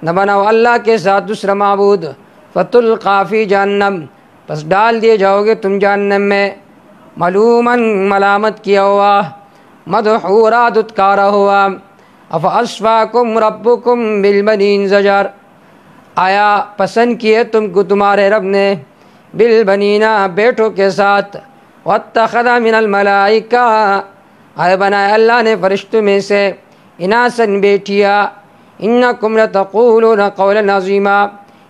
نہ بناؤ اللہ کے ساتھ دوسرا معبود، فتلقی فی جہنم، پس ڈال دیے جاؤ گے تم جہنم میں، ملوماً، ملامت کیا ہوا، مدحورا، دھتکارا ہوا، افاصفاکم ربکم بالبنین زجر، آیا پسند کیے تم کو تمہارے رب نے، بالبنینا، بیٹوں کے ساتھ، واتخذ من الملائکہ، آیا بنایا اللہ نے فرشتوں میں سے، اناسن، بیٹیا، انکم لتقولون قولا عظیما،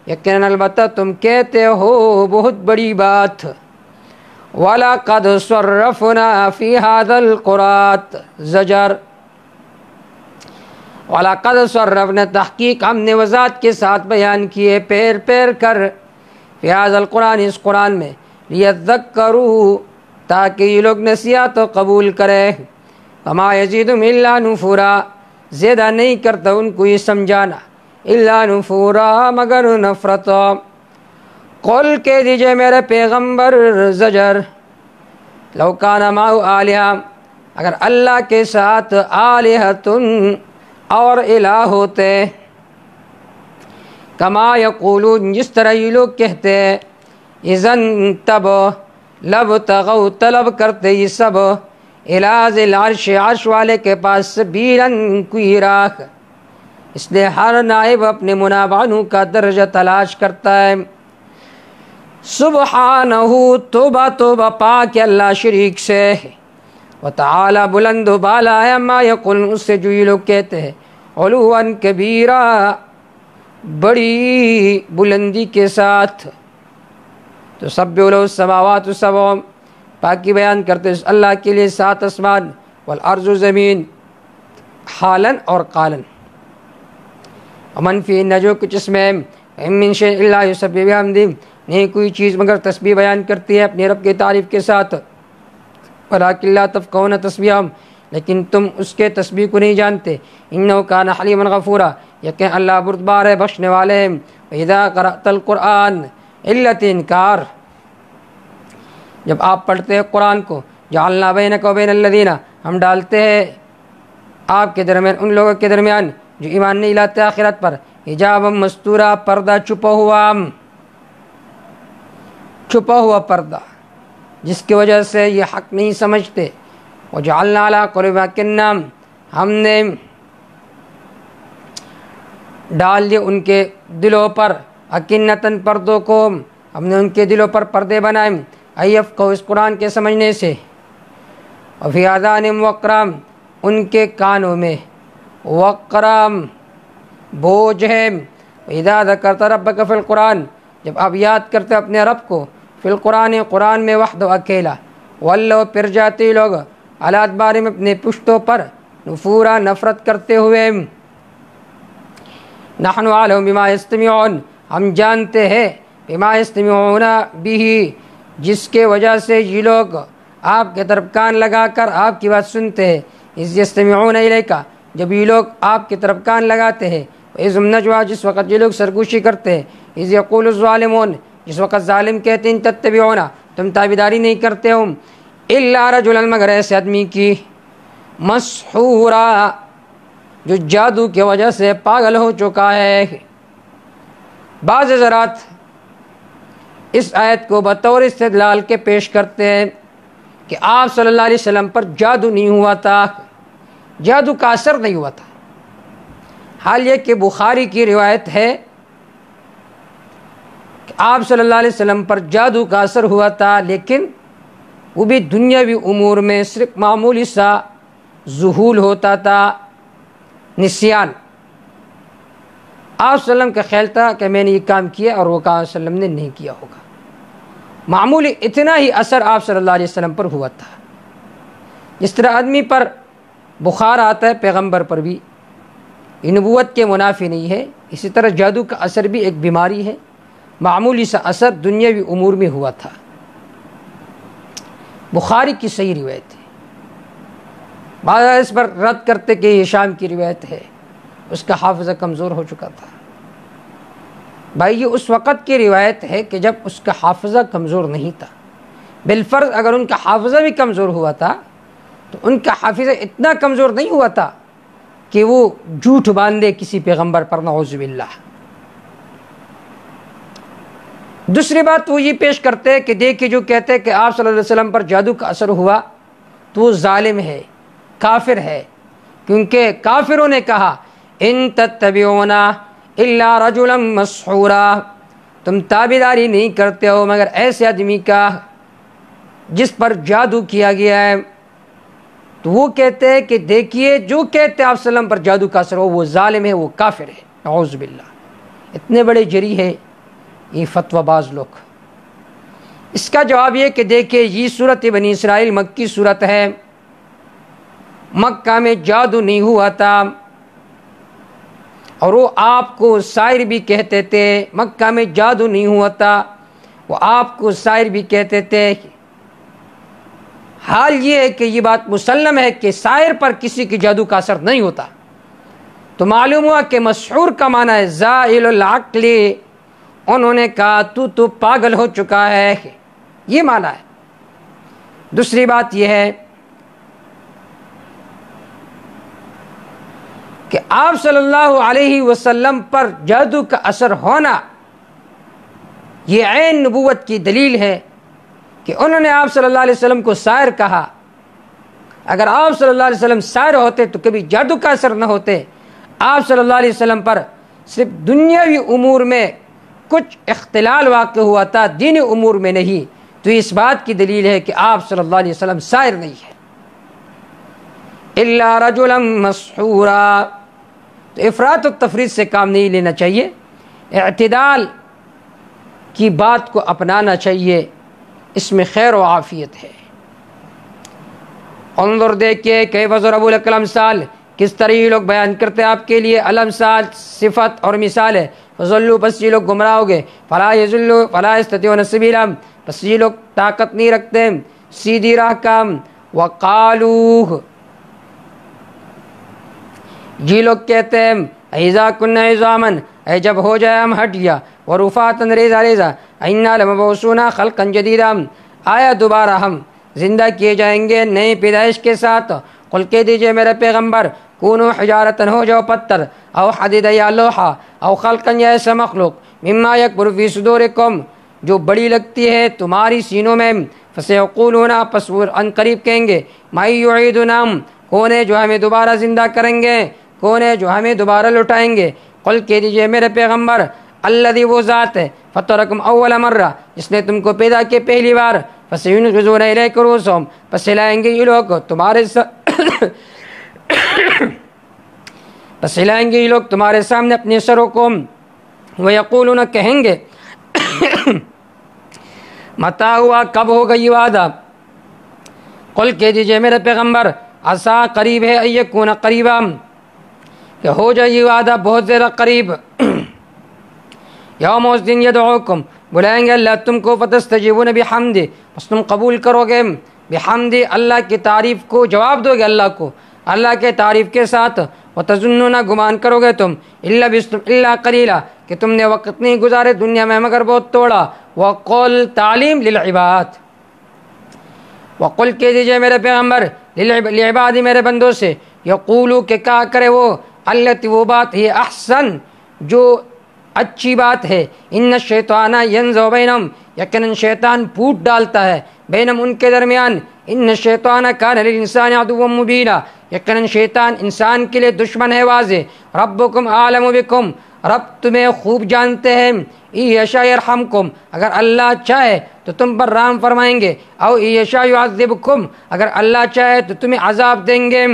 یقیناً البتہ تم کہتے ہو بہت بڑی بات، وَلَقَدْ صَرَّفْنَا فِي هَذَا الْقُرْآنِ زجر، وَلَقَدْ صَرَّفْنَا، تحقیق ہم نے وضاحت کے ساتھ بیان کیے، پیر پیر کر، فی هذا القرآن، اس قرآن میں، لیذکروا، تاکہ یہ لوگ نصیحت قبول کرے، وما یزیدہم الا نفورا، زیادہ نہیں کرتا ان کو یہ سمجھانا، الا نفورا، مگر نفرت، قل، کہہ دیجئے میرے پیغمبر، زجر، لو کان معہ آلہہ، اگر اللہ کے ساتھ آلہۃ، اور الہ ہوتے، کما یقولون، جس طرح یہ لوگ کہتے ہیں، اذن، تب، لبتغوا، طلب کرتے یہ سب، الی ذی العرش، عرش والے کے پاس، سبیلاً، کوئی راہ، اس لیے ہر نائب اپنے منابع عنہ کا درجہ تلاش کرتا ہے، سبحانہ، توبہ توبہ، پاک اللہ شریک سے، وتعالی، بلند و بالا ہے، ما یقولون، اس سے جو یہ لوگ کہتے ہیں، علواً کبیرا، بڑی بلندی کے ساتھ، تو سبح لہ السماوات السبع، پاکی بیان کرتے اس اللہ کے لیے 7 آسمان، والارض، زمین، حالاً اور قالاً، ومن فیہن، جو کچھ اس میں، وَإِن مِّن شَيْءٍ إِلَّا يُسَبِّحُ بِحَمْدِهِ، نہیں کوئی چیز مگر تسبیح بیان کرتی ہے اپنے رب کی تعریف کے ساتھ، وَلَٰكِن لَّا تَفْقَهُونَ تَسْبِيحَهُمْ، لیکن تم اس کے تسبیح کو نہیں جانتے، إِنَّهُ كَانَ حَلِيمًا غَفُورًا، یقین اللہ بردبار ہے، بخشنے والے ہیں، وَإِذَا قَرَأْتَ الْقُرْآنَ، علت انکار، جب آپ پڑھتے ہیں قرآن کو، جعلنا بینک و بین الذین، ہم ڈالتے ہیں آپ کے درمیان ان لوگوں کے درمیان جو ایمان نہیں لاتے آخرت پر، حجابا مستورا، پردہ چھپا ہوا پردہ، جس کی وجہ سے یہ حق نہیں سمجھتے، وجعلنا علی قلوبہم اکنہ، ہم نے ڈال دیا ان کے دلوں پر، اکنتاً، پردوں کو، ہم نے ان کے دلوں پر پردے بنائے، ایفقہوا، اس قرآن کے سمجھنے سے، وفی آذانہم وقرا، ان کے کانوں میں وقرا، بوجھ ہے، وَإِذَا ذَكَرْتَ رَبَّكَ فِي الْقُرْآنِ، جب آپ یاد کرتے اپنے رب کو، فی القرآن، قرآن میں، وحدہ، اکیلا، وَلَّوْا، پھر جاتے لوگ، عَلَىٰ أَدْبَارِهِمْ، اپنے پشتوں پر، نفورا، نفرت کرتے ہوئے، نحن أعلم بما يستمعون، ہم جانتے ہیں، بما يستمعون به، جس کے وجہ سے یہ لوگ آپ کے طرف کان لگا کر آپ کی بات سنتے ہیں، اذ یستمعون الیک، جب یہ لوگ آپ کی طرف کان لگاتے ہیں، اذ هم نجوا، جس وقت یہ لوگ سرگوشی کرتے ہیں، اذ یقول الظالمون، جس وقت ظالم کہتے ہیں، تتبعون، تم تابعداری نہیں کرتے ہو، الا رجلا، مگر ایسے آدمی کی، مسحورا، جو جادو کی وجہ سے پاگل ہو چکا ہے۔ بعض حضرات اس آیت کو بطور استدلال کے پیش کرتے ہیں کہ آپ صلی اللہ علیہ وسلم پر جادو نہیں ہوا تھا، جادو کا اثر نہیں ہوا تھا، حال یہ کہ بخاری کی روایت ہے کہ آپ صلی اللہ علیہ وسلم پر جادو کا اثر ہوا تھا، لیکن وہ بھی دنیاوی امور میں صرف معمولی سا ذہول ہوتا تھا، نسیان۔ آپ صلی اللہ علیہ وسلم کا خیال تھا کہ میں نے یہ کام کیا اور وہ کام صلی اللہ علیہ وسلم نے نہیں کیا ہوگا، معمولی اتنا ہی اثر آپ صلی اللہ علیہ وسلم پر ہوا تھا۔ جس طرح آدمی پر بخار آتا ہے پیغمبر پر بھی یہ نبوت کے منافی نہیں ہے، اسی طرح جادو کا اثر بھی ایک بیماری ہے، معمولی سا اثر دنیاوی امور میں ہوا تھا۔ بخاری کی صحیح روایت ہے، بعض اس پر رد کرتے کہ یہ شام کی روایت ہے، اس کا حافظہ کمزور ہو چکا تھا۔ بھائی یہ اس وقت کی روایت ہے کہ جب اس کا حافظہ کمزور نہیں تھا، بالفرض اگر ان کا حافظہ بھی کمزور ہوا تھا تو ان کا حافظہ اتنا کمزور نہیں ہوا تھا کہ وہ جھوٹ باندھے کسی پیغمبر پر، نعوذ باللہ۔ دوسری بات وہ یہ پیش کرتے ہیں کہ دیکھیے جو کہتے ہیں کہ آپ صلی اللہ علیہ وسلم پر جادو کا اثر ہوا تو وہ ظالم ہے، کافر ہے، کیونکہ کافروں نے کہا ان تتبعون الا رجلا مسحورا، تم تابعداری نہیں کرتے ہو مگر ایسے آدمی کا جس پر جادو کیا گیا ہے۔ تو وہ کہتے ہیں کہ دیکھیے جو کہتے ہیں آپ صلی اللہ علیہ وسلم پر جادو کا اثر ہو وہ ظالم ہے، وہ کافر ہے، نعوذ باللہ۔ اتنے بڑے جری ہے یہ فتوی باز لوگ۔ اس کا جواب یہ کہ دیکھیے یہ سورت بنی اسرائیل مکی سورت ہے، مکہ میں جادو نہیں ہوا تھا، اور وہ آپ کو ساحر بھی کہتے تھے۔ مکہ میں جادو نہیں ہوا تھا، وہ آپ کو ساحر بھی کہتے تھے۔ حال یہ ہے کہ یہ بات مسلم ہے کہ ساحر پر کسی کی جادو کا اثر نہیں ہوتا، تو معلوم ہوا کہ مسحور کا معنی ہے زائل العقل، انہوں نے کہا تو پاگل ہو چکا ہے، یہ معنی ہے۔ دوسری بات یہ ہے کہ آپ صلی اللہ علیہ وسلم پر جادو کا اثر ہونا یہ عین نبوت کی دلیل ہے کہ انہوں نے آپ صلی اللہ علیہ وسلم کو ساحر کہا۔ اگر آپ صلی اللہ علیہ وسلم ساحر ہوتے تو کبھی جادو کا اثر نہ ہوتے۔ آپ صلی اللہ علیہ وسلم پر صرف دنیاوی امور میں کچھ اختلال واقع ہوا تھا، دینی امور میں نہیں، تو اس بات کی دلیل ہے کہ آپ صلی اللہ علیہ وسلم ساحر نہیں ہے۔ الا رجلا مسحورا، تو افراط و تفریط سے کام نہیں لینا چاہیے، اعتدال کی بات کو اپنانا چاہیے، اس میں خیر و عافیت ہے۔ انظر دیکھیے کیف ضربوا لک الامثال، کس طرح یہ لوگ بیان کرتے ہیں آپ کے لیے الامثال، صفت اور مثال ہے۔ فضلوا، بس یہ لوگ گمراہ ہو گئے، فلا یضلوا فلا یستطیعون سبیلا، بس یہ لوگ طاقت نہیں رکھتے سیدھی راہ کا۔ وقالوا، یہ لوگ کہتے ہیں اذا کنا عظاما، اے جب ہو جائے ہم ہڈیاں، ورفاتا ریزہ ریزہ، انا لمبعوثون خلقا جدیدا، آیا دوبارہ ہم زندہ کیے جائیں گے نئی پیدائش کے ساتھ۔ قل کہہ دیجئے میرے پیغمبر کونوا حجارتا، ہو جاؤ پتھر، او حدیدا یا لوحا، او خلقا یا ایسا مخلوق، مما یکبر فی صدورکم، جو بڑی لگتی ہے تمہاری سینوں میں۔ فسیقولون، پس وہ ان قریب کہیں گے من یعیدنا، کون ہے جو ہمیں دوبارہ زندہ کریں گے، کون ہے جو ہمیں دوبارہ لٹائیں گے۔ قل کہہ دیجئے میرے پیغمبر الذی، وہ ذات ہے، فطرکم اول مرہ، جس نے تم کو پیدا کیا پہلی بار۔ فسینغضون الیک رؤوسہم، پس ہلائیں گے یہ لوگ تمہارے پس ہلائیں گے یہ لوگ تمہارے سامنے اپنے سروں کو۔ ویقولون، کہیں گے متی ہوا، کب ہوگا یہ وعدہ۔ قل کہہ دیجئے میرے پیغمبر عسیٰ، قریب ہے، ان یکون قریبا، کہ ہو جائے یہ وعدہ بہت زیادہ قریب۔ یوم، اس دن، یدعوکم، بلائیں گے اللہ تم کو، فتستجیبون بحمدہ، بس تم قبول کرو گے، بحمدہ، اللہ کی تعریف کو جواب دو گے، اللہ کو اللہ کے تعریف کے ساتھ۔ وتظنون، گمان کرو گے تم، الا قلیلا، کہ تم نے وقت نہیں گزارے دنیا میں مگر بہت توڑا۔ وقل، تعلیم للعباد، وقل کہہ دیجئے میرے پیغمبر لعبادی، میرے بندوں سے، یقولو، کہ کہا کرے وہ، التی، وہ بات، ہی احسن، جو اچھی بات ہے، ان الشیطان ینزغ بینہم، یقیناً شیطان پھوٹ ڈالتا ہے، بینہم، ان کے درمیان، ان الشیطان کان للانسان عدوا مبینا، یقیناً شیطان انسان کے لیے دشمن ہے واضح۔ ربکم اعلم بکم، رب تمہیں خوب جانتے ہیں۔ یشاء یرحمکم، اگر اللہ چاہے تو تم پر رحم فرمائیں گے، او یشاء یعذبکم، اگر اللہ چاہے تو تمہیں عذاب دیں گے۔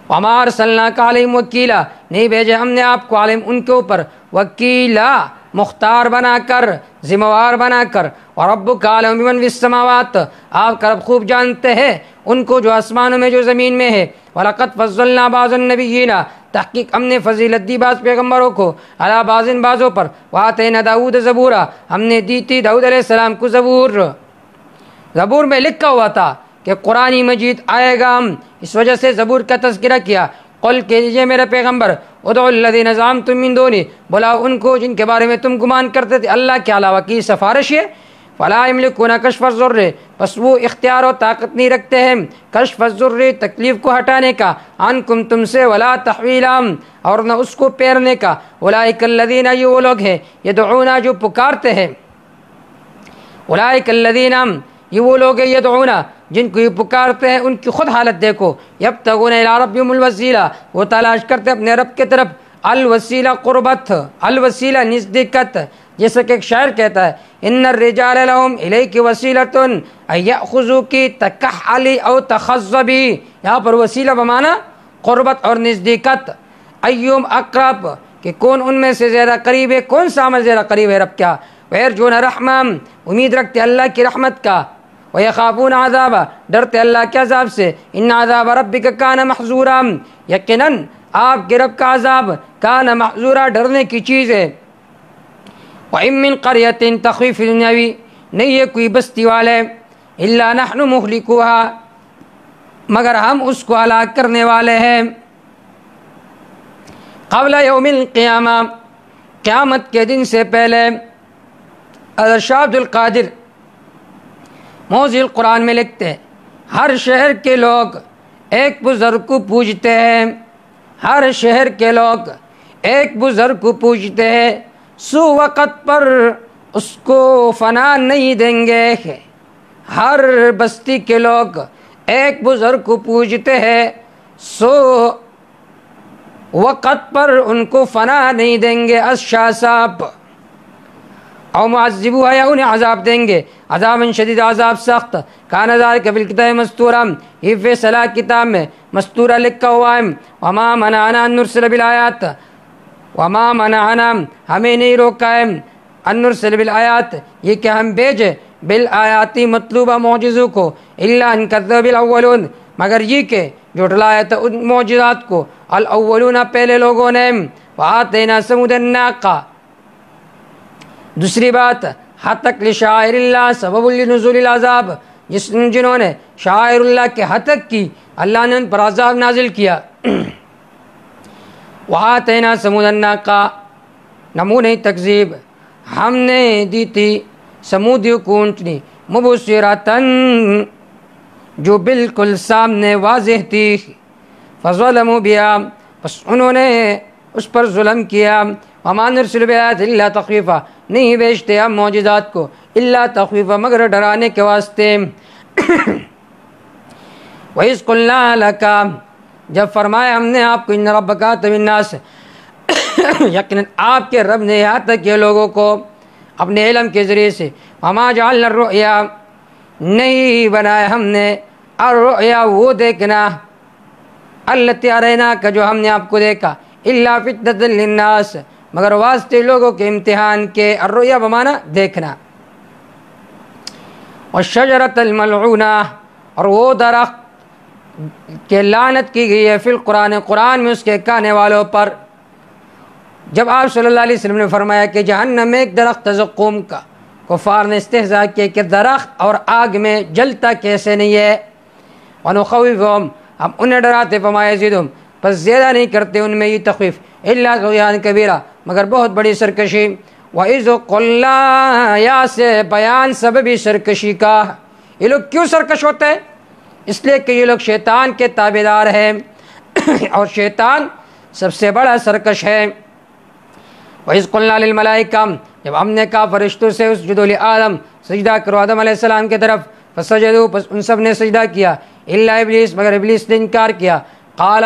وما ارسلناک علیہم وکیلا، نہیں بھیجے ہم نے آپ کو علیہم ان کے اوپر وکیلا، مختار بنا کر، ذمہ وار بنا کر۔ وربک اعلم بمن فی السماوات، آپ کا رب خوب جانتے ہیں ان کو جو آسمانوں میں جو زمین میں ہے۔ وَلَقَدْ فَضَّلْنَا بَعْضَ النَّبِيِّينَ، تحقیق ہم نے فضیلت دی بعض پیغمبروں کو، علی بعض بعضوں پر۔ وَآتَيْنَا داؤد زبورا، ہم نے دی تھی داؤد علیہ السلام کو زبور۔ زبور میں لکھا ہوا تھا کہ قرآن مجید آئے گا، ہم اس وجہ سے زبور کا تذکرہ کیا۔ قل کہیے میرے پیغمبر، ادعوا الذین زعمتم من دونی، بلاؤ ان کو جن کے بارے میں تم گمان کرتے تھے اللہ کے علاوہ کی سفارش ہے۔ فلا یملکون کشف الضر، بس وہ اختیار و طاقت نہیں رکھتے ہیں کشف الضر، تکلیف کو ہٹانے کا، عنکم تم سے، ولا تحویلا، اور نہ اس کو پھیرنے کا۔ اولئک الذین، یہ وہ لوگ ہیں، یدعون جو پکارتے ہیں، اولئک الذین، یہ وہ لوگ ہیں، یدعون جن کو یہ پکارتے ہیں، ان کی خود حالت دیکھو، یبتغون الی ربہم الوسیلہ، وہ تلاش کرتے اپنے رب کی طرف الوسیلہ قربت، الوسیلہ نزدېکت، جیسا کہ ایک شاعر کہتا ہے ان الرجال لهم الیک وسیلۃ ان یاخذوک تکحلی او تخضبی، یہاں پر وسیلہ بمانا قربت اور نزدېکت۔ ایوم اقرب، کہ کون ان میں سے زیادہ قریب ہے، کون سا عمل زیادہ قریب ہے رب کیا۔ ویرجون رحمم، امید رکھتے اللہ کی رحمت کا۔ ویخافون عذاب، ڈرتے اللہ کے عذاب سے۔ ان عذاب ربک کان محذورا، یقیناً آپ کے رب کا عذاب کان محذورا، ڈرنے کی چیز ہے۔ وَإِن مِّن قَرْيَةٍ تَخْوِفِ دُنْيَوِي، نہیں ہے کوئی بستی والے، إِلَّا نَحْنُ مُهْلِكُوهَا، مگر ہم اس کو ہلاک کرنے والے ہیں۔ قبل یوم القیامہ، قیامت کے دن سے پہلے۔ شاہ عبد القادر موضع القرآن میں لکھتے ہیں ہر شہر کے لوگ ایک بزرگ کو پوجتے ہیں، ہر شہر کے لوگ ایک بزرگ کو پوجتے ہیں، سو وقت پر اس کو فنا نہیں دیں گے۔ ہر بستی کے لوگ ایک بزرگ کو پوجتے ہیں، سو وقت پر ان کو فنا نہیں دیں گے۔ شاہ صاحب، او معذبو ہے، انہیں عذاب دیں گے، عذاب شدید، عذاب سخت۔ کان ذالک فی الکتاب مستورا، یہ فیصلہ کتاب میں مستورہ لکھا ہوا ہے۔ وما منعنا ان نرسل بالآیات، وما منعنا، ہمیں نہیں روکا ہے، ان نرسل بالآیات، یہ کہ ہم بھیجے بالآیاتی مطلوبہ معجزوں کو، الا ان کذب الاولون، مگر یہ کہ جھٹلایا تھا ان معجزات کو الاولون، پہلے لوگوں نے۔ وآتینا ثمود الناقہ، دوسری بات، ہتک لشاعر اللہ سبب لنزول العذاب، جنہوں نے شاعر اللہ کے ہتک کی، اللہ نے ان پر عذاب نازل کیا۔ وآتینا ثمود الناقہ، نمونہ تکذیب، ہم نے دی تھی سمودیوں کو اونٹنی، مبصرۃً، جو بالکل سامنے واضح تھی۔ فظلموا بہا، بس انہوں نے اس پر ظلم کیا۔ وما نرسل بالآیات الا تخویفا، نہیں بیچتے ہم معجزات کو الا تخویفا، مگر ڈرانے کے واسطے۔ وَإِذْ قُلْنَا لَكَ، جب فرمایا ہم نے آپ کو، ان ربک احاط بالناس، یقیناً آپ کے رب نے احاطہ کیا لوگوں کو اپنے علم کے ذریعے سے۔ وما جعلنا الرؤیا، نہیں بنایا ہم نے الرؤیا، وہ دیکھنا، التی اریناک، جو ہم نے آپ کو دیکھا، الا فتنۃ للناس، مگر واسطے لوگوں کے امتحان کے۔ الرؤیا بمانا دیکھنا۔ والشجرۃ الملعونہ، اور وہ درخت کہ لعنت کی گئی ہے، فی القرآن، قرآن میں اس کے کھانے والوں پر۔ جب آپ صلی اللہ علیہ وسلم نے فرمایا کہ جہنم میں ایک درخت زقوم کا، کفار نے استہزاء کیا کہ درخت اور آگ میں جلتا کیسے نہیں ہے۔ ونخوفہم، ہم انہیں ڈراتے، فما یزیدہم، بس زیادہ نہیں کرتے ان میں یہ تخویف، الا طغیانا کبیرہ، مگر بہت بڑی سرکشی۔ وَإِذْ قُلْنَا، یا سے بیان سببی سرکشی کا۔ یہ لوگ کیوں سرکش ہوتے ہیں؟ اس لیے کہ یہ لوگ شیطان کے تابعدار ہیں، اور شیطان سب سے بڑا سرکش ہے۔ وَإِذْ قُلْنَا لِلْمَلَائِكَةِ، جب ہم نے کہا فرشتوں سے اسجدوا لآدم، سجدہ کرو آدم علیہ السلام کی طرف، فسجدوا، پس ان سب نے سجدہ کیا، الا ابلیس مگر ابلیس نے انکار کیا۔ قال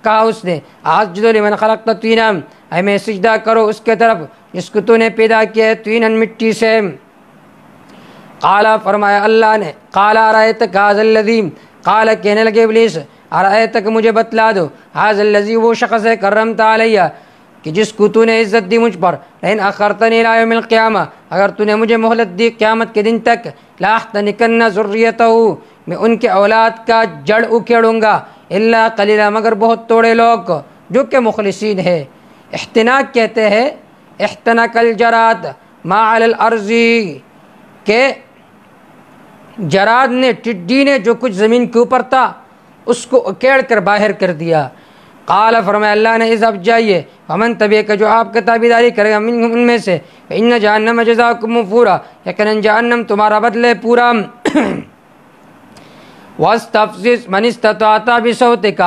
کہا اس نے اسجد لمن خلقت طینا اے میں سجدہ کرو اس کے طرف جس کو تو نے پیدا کیا ہے طینا مٹی سے۔ قال فرمایا اللہ نے قال ارایتک ھذا الذی قال کہنے لگے ابلیس ارایتک مجھے بتلا دو ھذا الذی وہ شخص ہے کرمت علیہ کہ جس کو تو نے عزت دی مجھ پر لئن اخرتنی الی یوم القیامہ اگر تو نے مجھے مہلت دی قیامت کے دن تک لاحتنکن ذریتہ میں ان کے اولاد کا جڑ اکھیڑوں گا الا قلیلا مگر بہت تھوڑے لوگ جو کہ مخلصین ہے۔ احتناک کہتے ہیں احتنک الجراد ما علی الارض کہ جراد نے ٹڈی نے جو کچھ زمین کے اوپر تھا اس کو اکیڑ کر باہر کر دیا۔ قال فرمایا اللہ نے اذهب جائیے ومن تبعک جو آپ کا تابعداری کرے گا ان میں سے فإن جہنم جزاؤکم موفورا یقیناً جہنم تمہارا بدلہ پورا۔ واستفزز من استطاعت بصوتک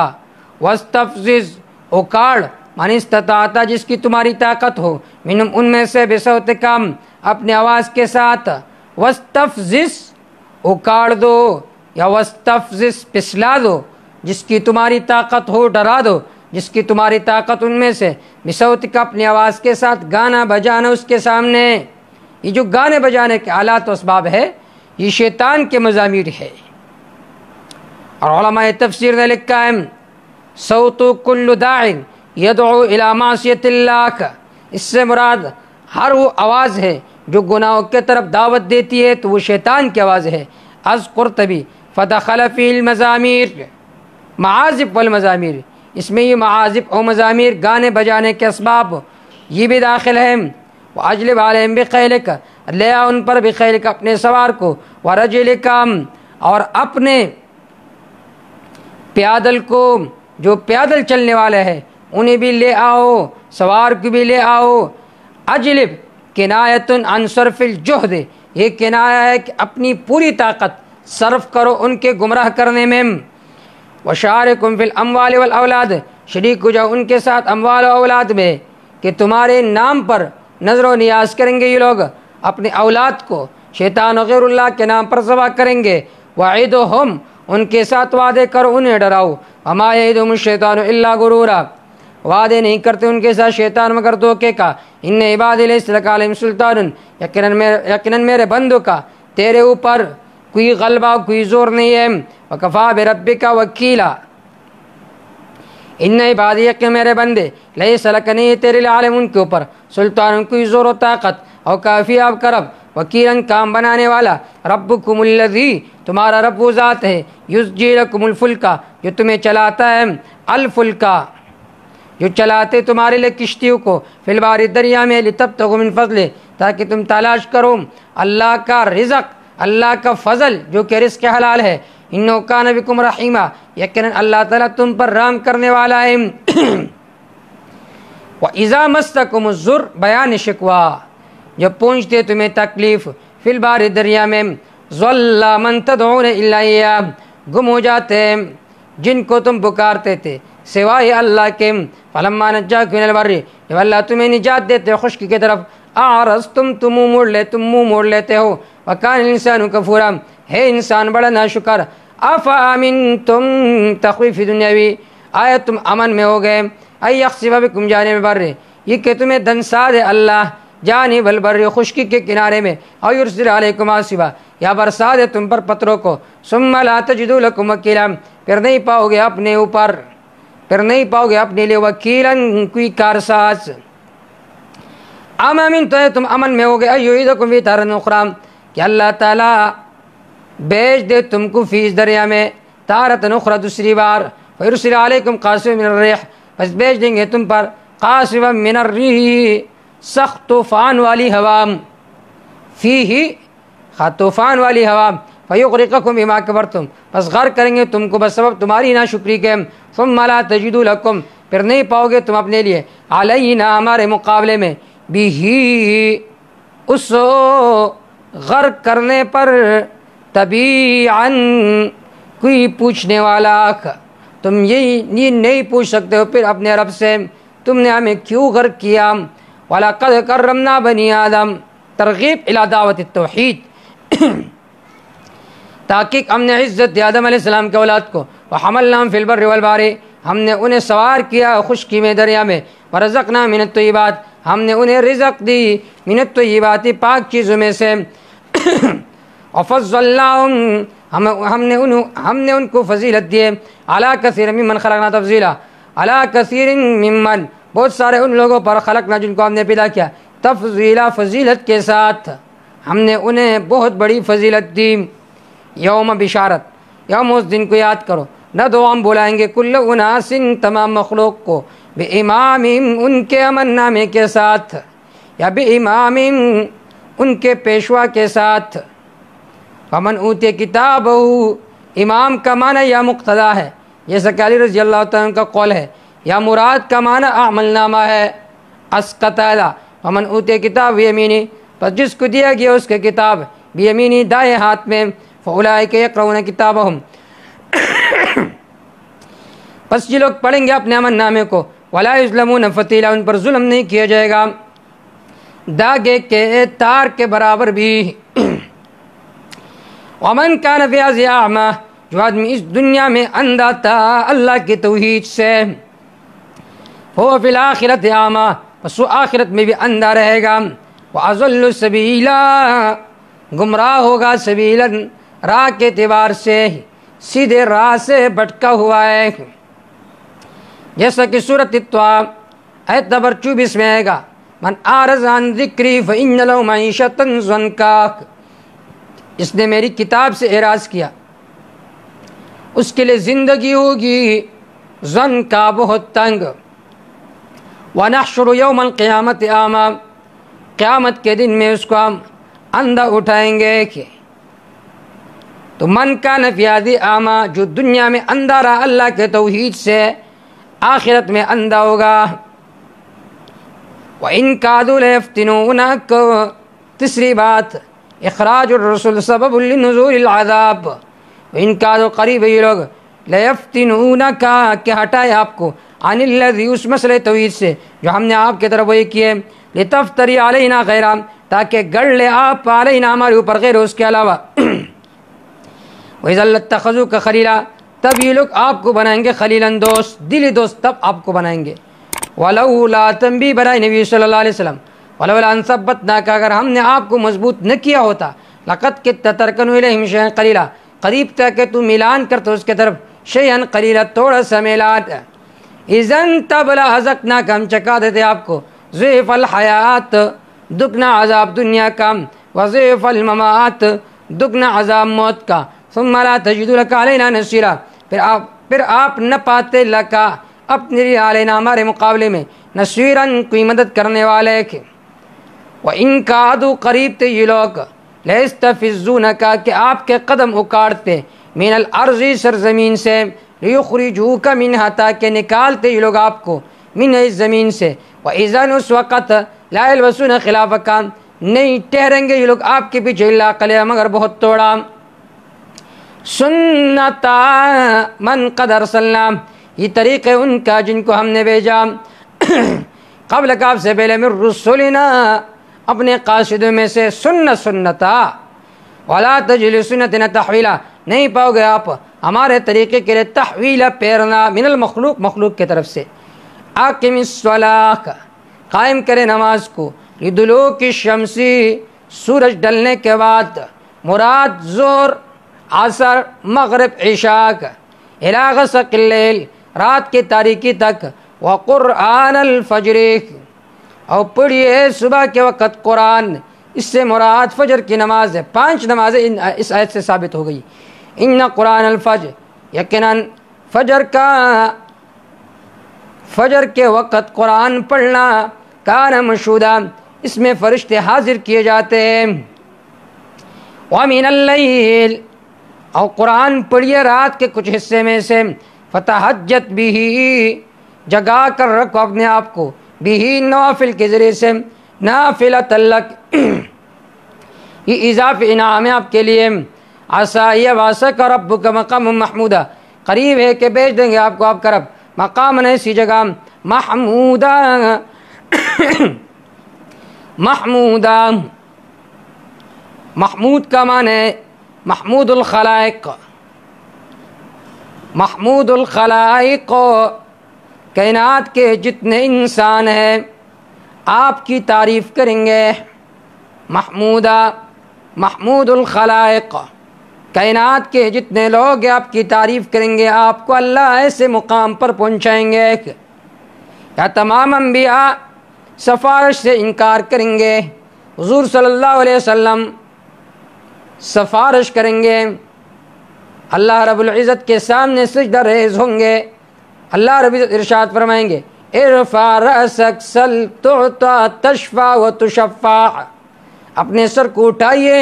واستفزز اکاڑ من استطاعت جس کی تمہاری طاقت ہو منہم ان میں سے بصوتک اپنے آواز کے ساتھ واستفزز اکاڑ دو یا واستفزز پسلا دو جس کی تمہاری طاقت ہو ڈرا دو جس کی تمہاری طاقت ان میں سے بصوتک اپنی آواز کے ساتھ گانا بجانا اس کے سامنے۔ یہ جو گانے بجانے کے آلات و اسباب ہے یہ شیطان کے مزامیر ہے۔ اور علماء تفسیر نے لکھا ہے صوت کل داع یدعو الی معصیت اللہ اس سے مراد ہر وہ آواز ہے جو گناہوں کے طرف دعوت دیتی ہے تو وہ شیطان کی آواز ہے۔ از قرطبی فدخل فی المزامیر معازف والمزامیر اس میں یہ معازف و مزامیر گانے بجانے کے اسباب یہ بھی داخل ہیں۔ واجلب علیہم بخیلک لے آ ان پر بخیلک اپنے سوار کو ورجلک اور اپنے پیادل کو جو پیادل چلنے والے ہیں انہیں بھی لے آؤ سوار کو بھی لے آؤ۔ اجلب کنایت عن صرف الجہد یہ کنایا ہے کہ اپنی پوری طاقت صرف کرو ان کے گمراہ کرنے میں۔ وشارکم فی الاموال والاولاد شریک ہو جاؤ ان کے ساتھ اموال و اولاد میں کہ تمہارے نام پر نظر و نیاز کریں گے یہ لوگ اپنے اولاد کو شیطان و غیر اللہ کے نام پر ذبح کریں گے۔ وعدہم ان کے ساتھ وعدے کرو انہیں ڈراؤ۔ وما یعدہم الشیطان الا غرورا وعدے نہیں کرتے ان کے ساتھ شیطان مگر دھوکے کا۔ ان عبادی لیس لک علیہم سلطان یقیناً میرے بندوں کا تیرے اوپر کوئی غلبہ کوئی زور نہیں ہے۔ وکفا بربک وکیلا ان عبادی کہ میرے بندے لیس لک نہیں تیرے لیے عالم ان کے اوپر سلطان کوئی زور و طاقت اور کافی آپ کا رب وکیلاً کام بنانے والا۔ ربکم الذی تمہارا رب وہ ذات ہے یزجی لکم الفلکا جو تمہیں چلاتا ہے الفلکا جو چلاتے تمہارے لیے کشتیوں کو فی البحر دریا میں لتبتغوا من فضلہ تاکہ تم تلاش کرو اللہ کا رزق اللہ کا فضل جو کہ رزق حلال ہے۔ انہ کان بکم رحیما یقیناً اللہ تعالیٰ تم پر رحم کرنے والا ہے۔ وَإِذَا مَسَّكُمُ الضُّرُّ بیان شکوا جب پہنچتے تمہیں تکلیف فی البحر دریا میں ضل من تدعون الا ایاہ گم ہو جاتے ہیں جن کو تم پکارتے تھے سوائے اللہ کے۔ فلما نجاکم الی البر جب اللہ تمہیں نجات دیتے خشکی کی طرف اعرضتم تم منہ موڑ لیتے ہو۔ وکان الانسان کفورا ہے انسان بڑا ناشکر۔ افامنتم تخویف دنیاوی آیا تم امن میں ہو گئے ای یخسف بکم جانب البر یہ کہ تمہیں دنسا دے اللہ جانب البر خشکی کے کنارے میں او یرسل علیکم حاصبا یا برسا دے تم پر پتھروں کو ثم لا تجدوا لکم وکیلا پھر نہیں پاؤ گے اپنے اوپر اپنے لیے وکیلا کوئی کارساز۔ ام امن تو تم امن میں ہو گئے ایعیدکم فی تارۃ اخری کہ اللہ تعالیٰ بیچ دے تم کو فیس دریا میں تارۃ اخری دوسری بار فیرسل علیکم قاصفا من الریح بس بیچ دیں گے تم پر قاصفا من الریح سخت طوفان والی ہوا طوفان والی ہوا فیغرقکم بما کفرتم بس غرق کریں گے تم کو بس سبب تمہاری ناشکری کے۔ ثم لا تجدوا لکم پھر نہیں پاؤ گے تم اپنے لیے علینا ہمارے مقابلے میں بھی اس غرق کرنے پر تبیعاً کوئی پوچھنے والا۔ تم یہ نہیں پوچھ سکتے ہو پھر اپنے رب سے تم نے ہمیں کیوں غرق کیا۔ وَلَقَدْ كَرَّمْنَا بَنِي آدَم ترغیب الی دعوت التوحید تحقیق ہم نے عزت دیا آدم علیہ السلام کے اولاد کو، وحملناہم فی البر والبحر، ہم نے انہیں سوار کیا خشکی میں دریا میں، ورزقنا من الطیبات، ہم نے انہیں رزق دی من الطیبات پاک چیزوں میں سے، وفضلناہم، ہم نے ان کو فضیلت دیے، علی کثیر ممن خلقنا تفضیلا، علی کثیر ممن، بہت سارے ان لوگوں پر خلقنا جن کو ہم نے پیدا کیا، تفضیلا فضیلت کے ساتھ، ہم نے انہیں بہت بڑی فضیلت دی۔ یوم بشارت، یوم اس دن کو یاد کرو، ندعو ہم بلائیں گے کل اناس تمام مخلوق کو، بے امامہم ان کے امن نامے کے ساتھ، یا بے امامہم ان کے پیشوا کے ساتھ۔ ومن اوتی کتابہ، امام کا معنی یا مقتدا ہے، جیسا کہ علی رضی اللہ تعالیٰ عنہ کا قول ہے، یا مراد کا معنی اعمال نامہ ہے، اسقطالا۔ ومن اوتی کتاب بیمینی، پس جس کو دیا گیا اس کے کتاب بیمینی دائیں ہاتھ میں، فاولئک یقرؤون کتابہم، پس یہ لوگ پڑھیں گے اپنے امن نامے کو، ولا یظلمون فتیلا، ان پر ظلم نہیں کیا جائے گا داغے کے تار کے برابر بھی۔ ومن کان فی هذه اعمی، جو آدمی اس دنیا میں اندھا تھا اللہ کی توحید سے، وہ فی الآخرۃ اعمی، پس وہ آخرت میں بھی اندھا رہے گا، واضل سبیلا، گمراہ ہوگا، سبیلا راہ کے اعتبار سے، سیدھے راہ سے بھٹکا ہوا ہے، جیسا کہ سورۃ الطٰہٰ آیت نمبر 24 میں آئے گا، من اعرض عن ذکری فإن لہ معیشۃ ضنکا، اس نے میری کتاب سے اعراض کیا اس کے لیے زندگی ہوگی ضنکا، بہت تنگ، ونحشر یوم القیامت اعمی، قیامت کے دن میں اس کو ہم اندھا اٹھائیں گے۔ تو من کان فی ہذہ اعمی، جو دنیا میں اندھا رہا اللہ کے توحید سے، آخرت میں اندھا ہوگا۔ وَإِن كَادُوا لَيَفْتِنُونَكَ، تیسری بات، اخراج الرسل سبب لنزول العذاب، وَإِن كَادُوا، قریب یہ لوگ، لَيَفْتِنُونَكَ، کہ ہٹائے آپ کو، عن الذی، اس مسئلہ توحید سے جو ہم نے آپ کی طرف وہی کیے، لِتَفْتَرِي عَلَيْنَا غَيْرًا، تاکہ گڑھ لے آپ علینا ہمارے اوپر غیر اس کے علاوہ، وَإِذًا لَاتَّخَذُوكَ خَلِيلًا، تب یہ لوگ آپ کو بنائیں گے خلیلاً، دوست، دلی دوست، تب آپ کو بنائیں گے۔ وَلَوْلَا، تنبیہ برائے نبی صلی اللہ علیہ وسلم، وَلَوْلَا أَن ثَبَّتْنَاكَ، اگر ہم نے آپ کو مضبوط نہ کیا ہوتا، لَقَدْ كِدتَّ تَرْكَنُ إِلَيْهِمْ شَيْئًا قَلِيلًا، قریب تھا کہ تو میلان کرتا اس کے طرف، شیئاً قلیلا، تھوڑا سا میلان، اذن تب لَأَذَقْنَاكَ، ہم چکا دیتے آپ کو، ضِعْفَ الحیات، دگنا عذاب دنیا کا، وضِعْفَ الممات، دگنا عذاب موت کا، ثم لا تجد لك علینا نصیرا، پھر آپ نہ پاتے لکا اپنے لیے علینا ہمارے مقابلے میں نصیراً کوئی مدد کرنے والے کے۔ وَإِن كَادُوا، قریب تھے یہ لوگ، لَيَسْتَفِزُّونَكَ، کہ آپ کے قدم اکاڑتے، من الارض، سرزمین سے، لِيُخْرِجُوكَ مِنْهَا، تاکہ نکالتے یہ لوگ آپ کو من اس زمین سے، وَإِذًا، اس وقت، لَا يَلْبَسُونَ خِلَافَكَ، نہیں ٹھہریں گے یہ لوگ آپ کے پیچھے، الا قلیلا، مگر بہت تھوڑا، سنت من قد ارسلنا، یہ طریق ہے ان کا جن کو ہم نے بھیجا، قبل کا، آپ سے پہلے، من رسولنا، اپنے قاصدوں میں سے، سنتا، ولا تجد لسنتنا تحویلا، نہیں پاؤ گے آپ ہمارے طریقے کے لیے تحویلا، پھیرنا، من المخلوق، مخلوق کی طرف سے۔ اقم الصلاۃ، قائم کرے نماز کو، لدلوک الشمس، سورج ڈلنے کے بعد، مراد ظہر، عصر، مغرب، عشاء کا، الی غسق اللیل، رات کی تاریکی تک، وقرآن الفجر، اور پڑھیے صبح کے وقت قرآن، اس سے مراد فجر کی نماز ہے، 5 نمازیں اس آیت سے ثابت ہو گئی۔ ان قرآن الفجر، یقیناً فجر کے وقت قرآن پڑھنا، کان مشہودا، اس میں فرشتے حاضر کیے جاتے ہیں، ومن اللیل، اور قرآن پڑھیے رات کے کچھ حصے میں سے، فتہجد بھی، جگا کر رکھو اپنے آپ کو، بھی، نوافل کے ذریعے سے، نافلۃ لک، یہ اضافی انعام ہے آپ کے لیے، عسیٰ یبعثک ربک مقام محمودا، قریب ہے کہ بھیج دیں گے آپ کو آپ کا رب مقام ایسی جگہ، محمودا، محمودا، محمود کا معنی ہے محمود الخلائق، محمود الخلائق کائنات کے جتنے انسان ہیں آپ کی تعریف کریں گے۔ محمودہ، محمود الخلائق، کائنات کے جتنے لوگ آپ کی تعریف کریں گے، آپ کو اللہ ایسے مقام پر پہنچائیں گے یا تمام انبیاء سفارش سے انکار کریں گے۔ حضور صلی اللہ علیہ وسلم سفارش کریں گے، اللہ رب العزت کے سامنے سجدہ ریز ہوں گے۔ اللہ رب العزت ارشاد فرمائیں گے ارفع رأسک سل تعطى تشفع وتشفع، اپنے سر کو اٹھائیے،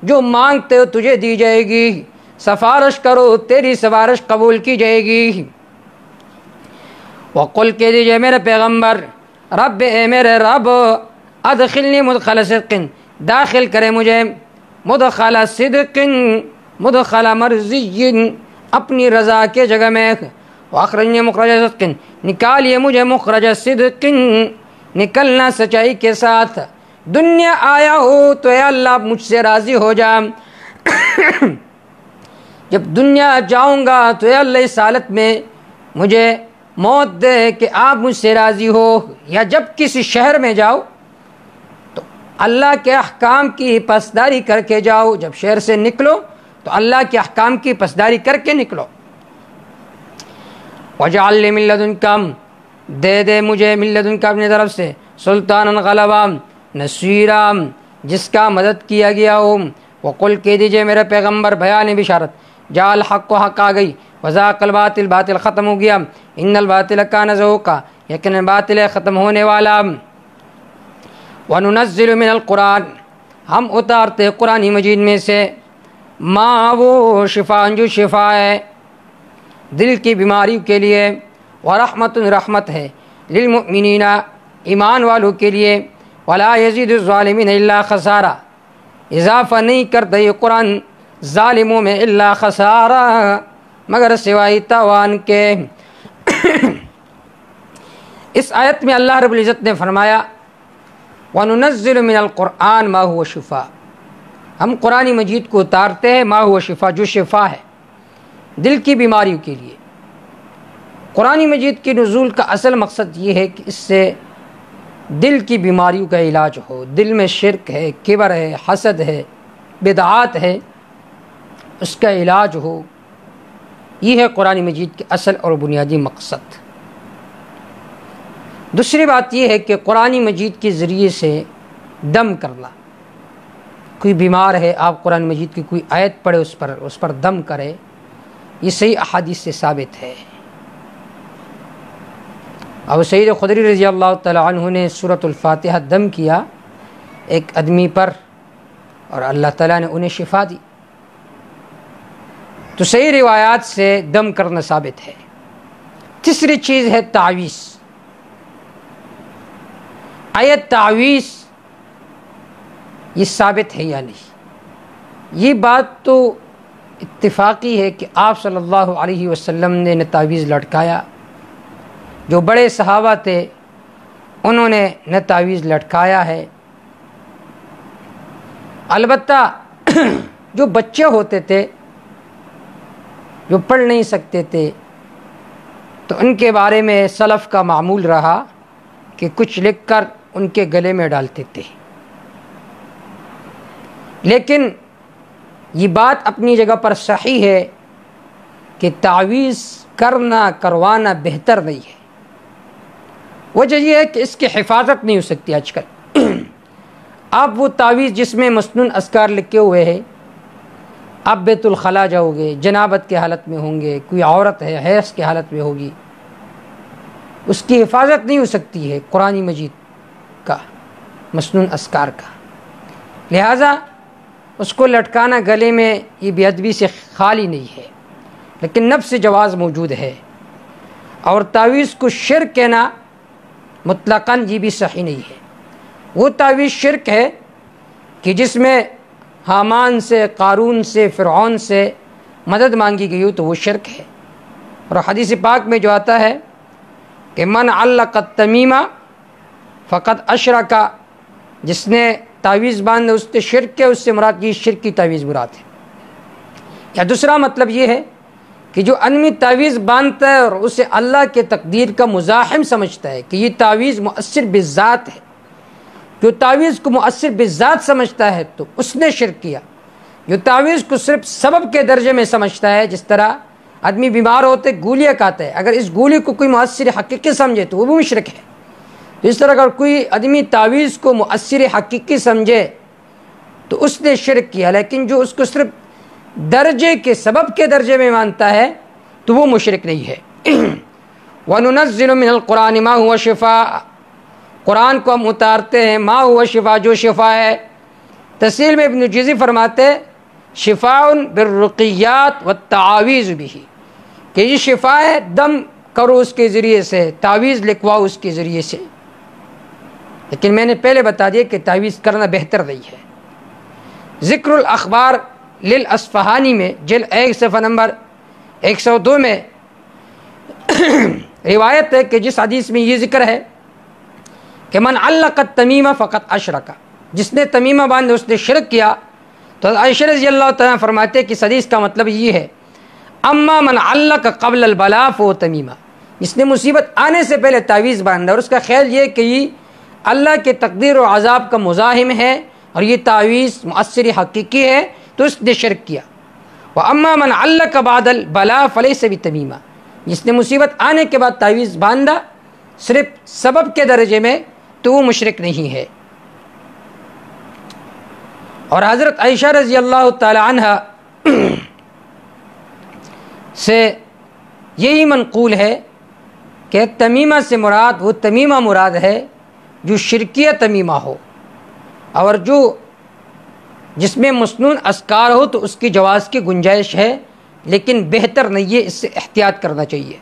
جو مانگتے ہو تجھے دی جائے گی، سفارش کرو تیری سفارش قبول کی جائے گی۔ وقل کہہ دیجئے میرے پیغمبر رب، اے میرے رب، ادخلنی مدخل صدق، داخل کرے مجھے مدخل صدق، مدخل مرضی، اپنی رضا کے جگہ میں، واخرجنی مخرج صدق، نکالیے مجھے مخرج صدق، نکلنا سچائی کے ساتھ۔ دنیا آیا ہو تو اے اللہ مجھ سے راضی ہو جا، جب دنیا جاؤں گا تو اے اللہ اس حالت میں مجھے موت دے کہ آپ مجھ سے راضی ہو۔ یا جب کسی شہر میں جاؤ تو اللہ کے احکام کی پاسداری کر کے جاؤ، جب شہر سے نکلو تو اللہ کے احکام کی پاسداری کر کے نکلو۔ وَاجْعَلْ لِي مِن لَّدُنكَ، دے دے مجھے من لدنک اپنی طرف سے، سلطانا غلبا، نصیرا، جس کا مدد کیا گیا ہو۔ وقل کہہ دیجئے میرے پیغمبر بیان بشارت، جاء الحق، حق آ گئی، وزاق الباطل، باطل ختم ہو گیا، ان الباطل کان زہوقا، یقینا باطل ختم ہونے والا۔ وننزل من القرآن، ہم اتارتے قرآن مجید میں سے، ما وہ شفا، جو شفا ہے دل کی بیماری کے لیے، ورحمت، رحمت ہے، للمؤمنین، ایمان والوں کے لیے، ولا یزید الظالمین الا خسارہ، اضافہ نہیں کرتا یہ قرآن ظالموں میں الا خسارہ، مگر سوائے تاوان کے۔ اس آیت میں اللہ رب العزت نے فرمایا وَنُنَزِّلُ مِنَ الْقُرْآنِ مَا هُوَ شِفَاء، ہم قرآن مجید کو اتارتے ہیں ما هو شفا، جو شفا ہے دل کی بیماریوں کے لیے۔ قرآن مجید کے نزول کا اصل مقصد یہ ہے کہ اس سے دل کی بیماریوں کا علاج ہو۔ دل میں شرک ہے، کبر ہے، حسد ہے، بدعات ہے، اس کا علاج ہو۔ یہ ہے قرآن مجید کے اصل اور بنیادی مقصد۔ دوسری بات یہ ہے کہ قرآن مجید کے ذریعے سے دم کرنا، کوئی بیمار ہے آپ قرآن مجید کی کوئی آیت پڑھے، اس پر دم کرے، یہ صحیح احادیث سے ثابت ہے۔ ابو سعید خدری رضی اللہ تعالی عنہ نے سورۃ الفاتحہ دم کیا ایک آدمی پر اور اللہ تعالیٰ نے انہیں شفا دی۔ تو صحیح روایات سے دم کرنا ثابت ہے۔ تیسری چیز ہے تعویذ۔ آیت تعویذ یہ ثابت ہے یا نہیں؟ یہ بات تو اتفاقی ہے کہ آپ صلی اللہ علیہ وسلم نے تعویذ لٹکایا، جو بڑے صحابہ تھے انہوں نے تعویذ لٹکایا ہے۔ البتہ جو بچے ہوتے تھے جو پڑھ نہیں سکتے تھے تو ان کے بارے میں سلف کا معمول رہا کہ کچھ لکھ کر ان کے گلے میں ڈالتے تھے۔ لیکن یہ بات اپنی جگہ پر صحیح ہے کہ تعویذ کرنا کروانا بہتر نہیں ہے۔ وجہ یہ ہے کہ اس کی حفاظت نہیں ہو سکتی آج کل۔ آپ وہ تعویذ جس میں مسنون اذکار لکھے ہوئے ہیں، آپ بیت الخلاء جاؤ گے، جنابت کے حالت میں ہوں گے، کوئی عورت ہے حیض کے حالت میں ہوگی، اس کی حفاظت نہیں ہو سکتی ہے قرآن مجید کا، مسنون اذکار کا۔ لہٰذا اس کو لٹکانا گلے میں یہ بے ادبی سے خالی نہیں ہے، لیکن نفس جواز موجود ہے۔ اور تعویذ کو شرک کہنا مطلقاً یہ بھی صحیح نہیں ہے۔ وہ تعویذ شرک ہے کہ جس میں حامان سے، قارون سے، فرعون سے مدد مانگی گئی ہو تو وہ شرک ہے۔ اور حدیث پاک میں جو آتا ہے کہ من علق التمیمہ فقط اشرک، جس نے تعویذ باندھا اس سے شرک ہے، اس سے مراد یہ شرک کی تعویذ مراد ہے۔ یا دوسرا مطلب یہ ہے کہ جو آدمی تعویذ باندھتا ہے اور اسے اللہ کے تقدیر کا مزاحم سمجھتا ہے کہ یہ تعویذ مؤثر بالذات ہے، جو تعویذ کو مؤثر بالذات سمجھتا ہے تو اس نے شرک کیا۔ جو تعویذ کو صرف سبب کے درجے میں سمجھتا ہے، جس طرح آدمی بیمار ہوتے گولیاں کھاتا ہے، اگر اس گولی کو کوئی مؤثر حقیقی سمجھے تو وہ بھی مشرک ہے۔ اس طرح اگر کوئی آدمی تعویذ کو مؤثر حقیقی سمجھے تو اس نے شرک کیا، لیکن جو اس کو صرف درجے کے سبب کے درجے میں مانتا ہے تو وہ مشرک نہیں ہے۔ وَنُنَزِّلُ مِنَ الْقُرْآنِ مَا هُوَ شِفَاءٌ، قرآن کو ہم اتارتے ہیں ما هو شفا، جو شفا ہے۔ تفسیر میں ابن جوزی فرماتے شفاء بالرقیات والتعاویذ بھی، کہ یہ شفا ہے دم کرو اس کے ذریعے سے، تعویذ لکھواؤ اس کے ذریعے سے۔ لیکن میں نے پہلے بتا دیا کہ تعویذ کرنا بہتر نہیں ہے۔ ذکر الاخبار للاصفہانی میں جلد 1 صفحہ نمبر 102 میں روایت ہے کہ جس حدیث میں یہ ذکر ہے کہ من علق التمیمہ فقط اشرک، جس نے تمیمہ باندھا اس نے شرک کیا۔ تو عائشہ رضی اللہ تعالیٰ فرماتے کہ اس حدیث کا مطلب یہ ہے اما من علق قبل البلاء فهو تمیمہ، جس نے مصیبت آنے سے پہلے تعویذ باندھا اور اس کا خیال یہ کہ یہ اللہ کے تقدیر و عذاب کا مزاحم ہے اور یہ تعویذ مؤثر حقیقی ہے تو اس نے شرک کیا۔ واما من علق بعد البلاء فلیس بتمیمہ، جس نے مصیبت آنے کے بعد تعویذ باندھا صرف سبب کے درجے میں تو وہ مشرک نہیں ہے۔ اور حضرت عائشہ رضی اللہ تعالی عنہ سے یہی منقول ہے کہ تمیمہ سے مراد وہ تمیمہ مراد ہے جو شرکیہ تمیمہ ہو، اور جو جس میں مسنون اذکار ہو تو اس کی جواز کی گنجائش ہے، لیکن بہتر نہیں ہے، اس سے احتیاط کرنا چاہیے۔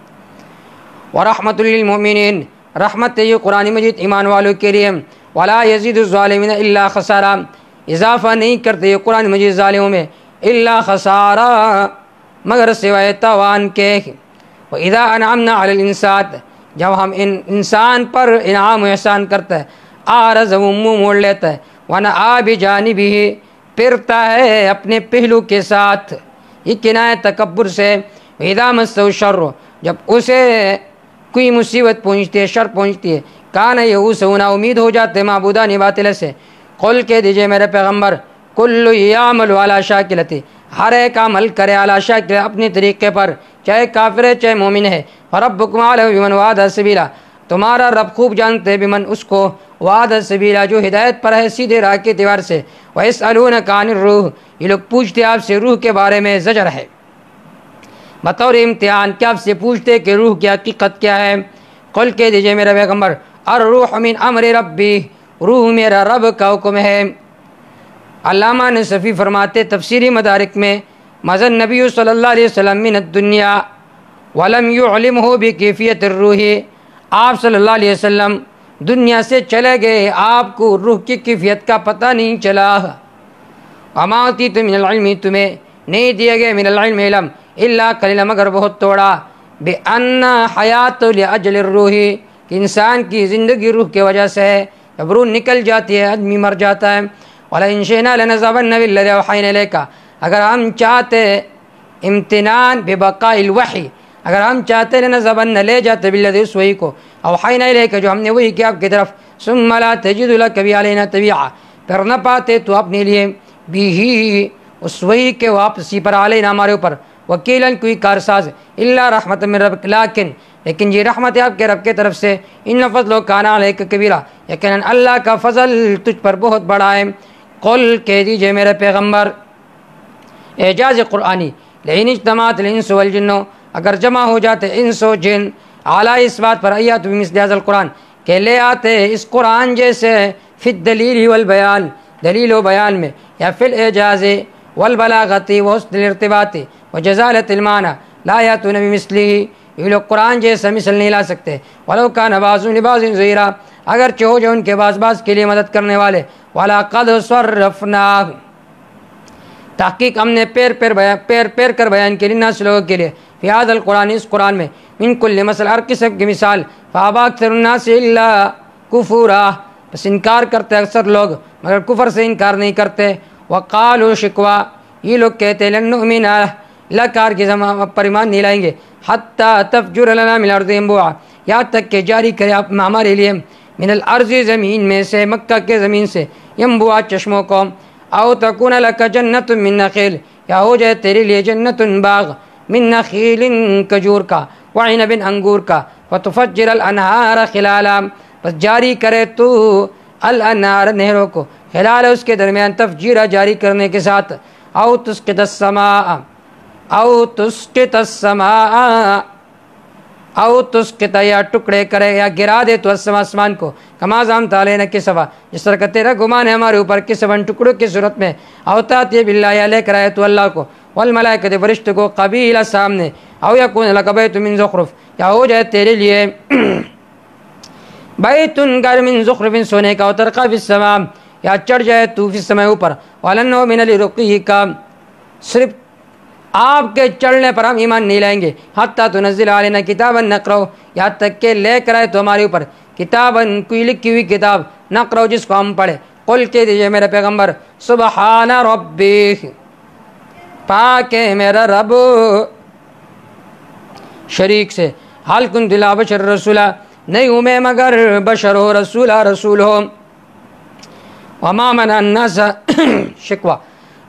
ورحمۃ للمؤمنین، رحمت ہے یہ قرآن مجید ایمان والوں کے لیے، ولا یزید الظالمین الا خسارا، اضافہ نہیں کرتے یہ قرآن مجید ظالموں میں الا خسارا، مگر سوائے تاوان کے۔ وَإِذَا أَنْعَمْنَا عَلَى الْإِنسَانِ، جب ہم انسان پر انعام و احسان کرتا ہے آرز وہ منہ موڑ لیتا ہے، وَنَأَى بِجَانِبِهِ، پھرتا ہے اپنے پہلو کے ساتھ، یہ کنایہ تکبر سے۔ وَإِذَا مَسَّهُ الشَّرُّ، جب اسے کوئی مصیبت پہنچتی ہے، شر پہنچتی ہے، کان یئوسا، نا امید ہو جاتے معبودان باطل سے۔ قل کہہ دیجئے میرے پیغمبر کل یعمل علی شاکلتہ، ہر ایک عمل کرے علی شاکلہ، اپنے طریقے پر، چاہے کافر ہے چاہے مومن ہے۔ ربکم اعلم بمن وعد سبیلا، تمہارا رب خوب جانتے بمن اس کو وعد سبیلا جو ہدایت پر ہے سیدھے راہ کے دیوار سے۔ ویسألونک عن الروح، یہ لوگ پوچھتے آپ سے روح کے بارے میں، زجر ہے بطور امتحان، کیا آپ سے پوچھتے کہ روح کی حقیقت کیا ہے؟ قل کہہ دیجئے میرا پیغمبر الروح من امر ربی، روح میرا رب کا حکم ہے۔ علامہ نصفی فرماتے تفسیری مدارک میں مزن نبی صلی اللہ علیہ وسلم من الدنیا ولم یعلمہ بکیفیت الروح، آپ صلی اللہ علیہ وسلم دنیا سے چلے گئے، آپ کو روح کی کیفیت کا پتہ نہیں چلا۔ وما اوتیتم من العلم، تمہیں نہیں دیا گیا من العلم علم الا قلیلا، مگر بہت تھوڑا، بان حیات لاجل الروح، کہ انسان کی زندگی روح کی وجہ سے ہے، جب روح نکل جاتی ہے آدمی مر جاتا ہے۔ وَلَئِن شِئْنَا لَنَذْهَبَنَّ بِالَّذِي أَوْحَيْنَا إِلَيْكَ، اگر ہم چاہتے امتنان ببقاء الوحی، اگر ہم چاہتے لنذهبن لے جاتے بالذی، اس وحی کو، اوحینا الیک جو ہم نے وحی کیا آپ کی طرف، ثم لا تجد لک بی علینا تبیعا، پھر نہ پاتے تو اپنے لیے بھی اس وحی کے واپسی پر علینا ہمارے اوپر وکیلا کوئی کارساز، الا رحمت من ربک، لیکن یہ رحمت ہے آپ کے رب کے طرف سے، ان فضل کان علیک کبیرا، یقیناً اللہ کا فضل تجھ پر بہت بڑا ہے۔ قل کہہ دیجئے میرے پیغمبر، اعجاز قرآنی، لئن اجتماعت الانس والجن، اگر جمع ہو جاتے انس و جن اعلیٰ اس بات پر ایات بمثل هذا القرآن، کہ لے آتے اس قرآن جیسے فی الدلیل والبیان، دلیل و بیان میں، یا فی الاعجاز والبلاغت وحسن الارتباط وجزالت المعنی، لا یاتون بمثلہ، یہ لوگ قرآن جیسا مثل نہیں لا سکتے۔ ولو کان بعضهم لبعض ظہیرا، اگرچہ ہو جو ان کے بعض کے لیے مدد کرنے والے۔ وَلَقَدْ صَرَّفْنَا، تحقیق ہم نے پیر کر بیان کے للناس لوگوں کے لیے، فی هذا القرآن، اس قرآن میں، من کل مثل، ہر قسم کی مثال، فَأَبَى أَكْثَرُ النَّاسِ إِلَّا كُفُورًا، بس انکار کرتے اکثر لوگ مگر کفر سے انکار نہیں کرتے۔ وقالوا شکوا، یہ لوگ کہتے ہیں لن نؤمن لک، ہرگز ہم پر ایمان نہیں لائیں گے، حتی تفجر لنا من الارض ينبوعا، یہاں تک کہ جاری کرے آپ ہمارے لیے من الارض زمین میں سے، مکہ کے زمین سے، ینبوعا چشموں کو، او تکون لک جنت من نخیل، یا ہو جائے تیرے لیے جنت باغ، من نخیل کجور کا، وعنب انگور کا، فتفجر الانہار خلالا، بس جاری کرے تو الانہار نہروں کو، خلال اس کے درمیان، تفجیرہ جاری کرنے کے ساتھ، او تسقط السماء، او تسقط السماء، او تسقط یا ٹکڑے کرے یا گرا دے تو السماء آسمان کو، کما زعمت علینا کسفا، جس طرح کہ تیرا گمان ہے ہمارے اوپر کسفن ٹکڑوں کی صورت میں، او تاتی باللہ یا لے کر آئے تو اللہ کو، والملائکۃ فرشتوں کو، قبیلہ سامنے، او یکون لک بیت من زخرف، یا ہو جائے تیرے لیے بیتن گھر من زخرف سونے کا، وترقی فی السماء، یا چڑھ جائے تو فی السماء اوپر، ولن نؤمن لرقیک، صرف آپ کے چڑھنے پر ہم ایمان نہیں لائیں گے، حتی تنزل علینا کتابا نقرأ، یہاں تک کہ لے کر آئے تو ہمارے اوپر کتابا کوئی لکھی ہوئی کتاب، نقرأ جس کو ہم پڑھے، قل کہہ دیجئے میرے پیغمبر سبحان ربی، پاک ہے میرا رب شریک سے، حال کنت الا بشر رسولا، نہیں ہوں میں مگر بشر ہو، رسول ہو، وما منع الناس شکوہ،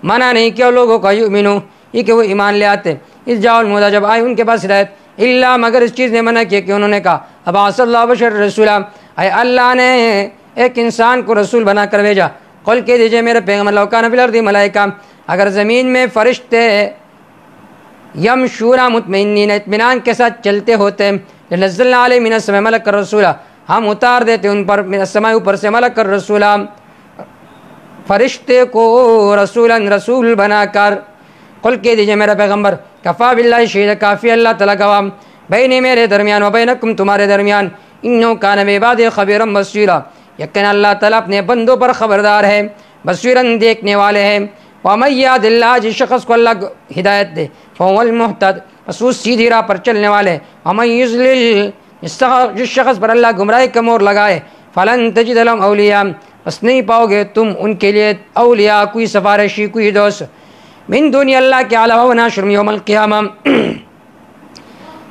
منع نہیں کیا لوگوں کا یؤمنو، یہ کہ وہ ایمان لے آتے، اس جاء الہدیٰ جب آئی ان کے پاس ہدایت، الا مگر اس چیز نے منع کیا کہ انہوں نے کہا ابعث اللہ بشر رسولا، اے اللہ نے ایک انسان کو رسول بنا کر بھیجا، قل کہہ دیجئے میرے پیغمبر لو کان فی الارض ملائکہ، اگر زمین میں فرشتے یمشون مطمئنین اطمینان کے ساتھ چلتے ہوتے، لنزلنا علیہم من السماء ملکا رسولا، ہم اتار دیتے ان پر من السماء اوپر سے ملک الرسولا، فرشتے کو رسول بنا کر، قل کہہ دیجئے میرا پیغمبر کفا باللہ شہید، کافی اللہ تعالیٰ گواہ، بینی میرے درمیان و بینکم تمہارے درمیان، انہو کان بعبادہ خبیرا بصیرا، یقین اللہ تعالیٰ اپنے بندوں پر خبردار ہے، بصیراً دیکھنے والے ہیں، ومن یہد اللہ، جس شخص کو اللہ ہدایت دے، فہو المہتد، بس وہ سیدھی راہ پر چلنے والے، ومن یضلل، جس شخص پر اللہ گمراہی کا مور لگائے، فلن تجد لهم اولیاء، بس نہیں پاؤ گے تم ان کے لیے اولیاء، کوئی سفارشی، کوئی دوست، من دون اللہ کے علاوہ، ونحشرہم یوم القیامہ،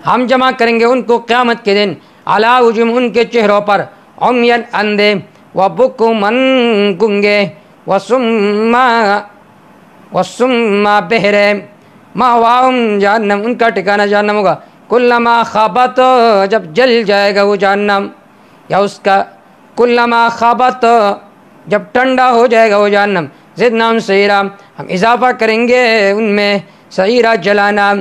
ہم جمع کریں گے ان کو قیامت کے دن، علی وجوہہم، ان کے چہروں پر، عمیا اندھے، وبکما گنگے، وصما بہرے، مأواہم جہنم، ان کا ٹھکانہ جہنم ہوگا، کلما خابت، جب جل جائے گا وہ جہنم، یا اس کا کلما خابت، جب ٹھنڈا ہو جائے گا وہ جہنم، زدناہم سعیرا، ہم اضافہ کریں گے ان میں سعیرا جلانا،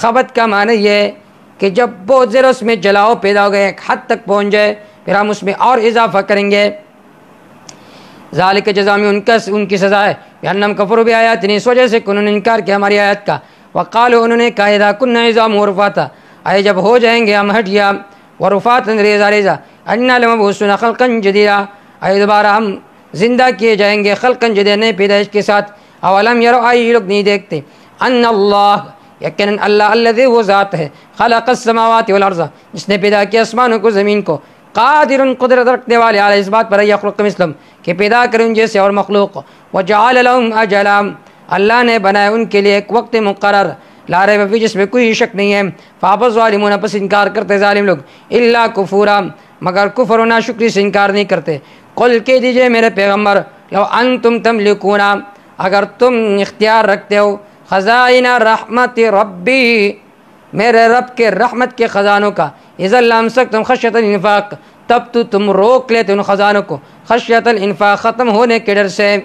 خبت کا معنی یہ کہ جب بہت زیر اس میں جلاؤ پیدا ہو گئے، ایک حد تک پہنچ جائے، پھر ہم اس میں اور اضافہ کریں گے، ذالک جزاء، ان کی سزا ہے، بأنہم کفروا بآیاتنا، اس وجہ سے کہ انہوں نے انکار کیا ہماری آیت کا، وقالوا، انہوں نے کہا اذا کنا عظاما ورفاتا، آئے جب ہو جائیں گے ہم ہڈیاں، ورفاتا ریزہ ریزہ، انا لمبعوثون خلقا جدیدا، آئے دوبارہ ہم زندہ کیے جائیں گے، خلقا جدیدا، نئے پیدائش کے ساتھ، اولم یروا، آئے یہ لوگ نہیں دیکھتے، ان اللہ، یقیناً اللہ، الذی وہ ذات ہے، خلق السماوات والارض، جس نے پیدا کیا آسمانوں کو زمین کو، قادر، قدرت رکھنے والے، علی اس بات پر یخلق مثلہم، کہ پیدا کریں ان جیسے اور مخلوق، وجعل لهم اجلا، اللہ نے بنایا ان کے لیے ایک وقت مقرر، لا ریب فیہ، جس میں کوئی شک نہیں ہے، فابى الظالمون، پس انکار کرتے ظالم لوگ، الا کفورا، مگر کفر و ناشکری سے انکار نہیں کرتے، قل کہہ دیجئے میرے پیغمبر لو انتم تملکون، اگر تم اختیار رکھتے ہو، خزائن رحمت ربی، میرے رب کے رحمت کے خزانوں کا، اذا لامسکتم خشیۃ الانفاق، تب تو تم روک لیتے ان خزانوں کو، خشیۃ الانفاق، ختم ہونے کے ڈر سے،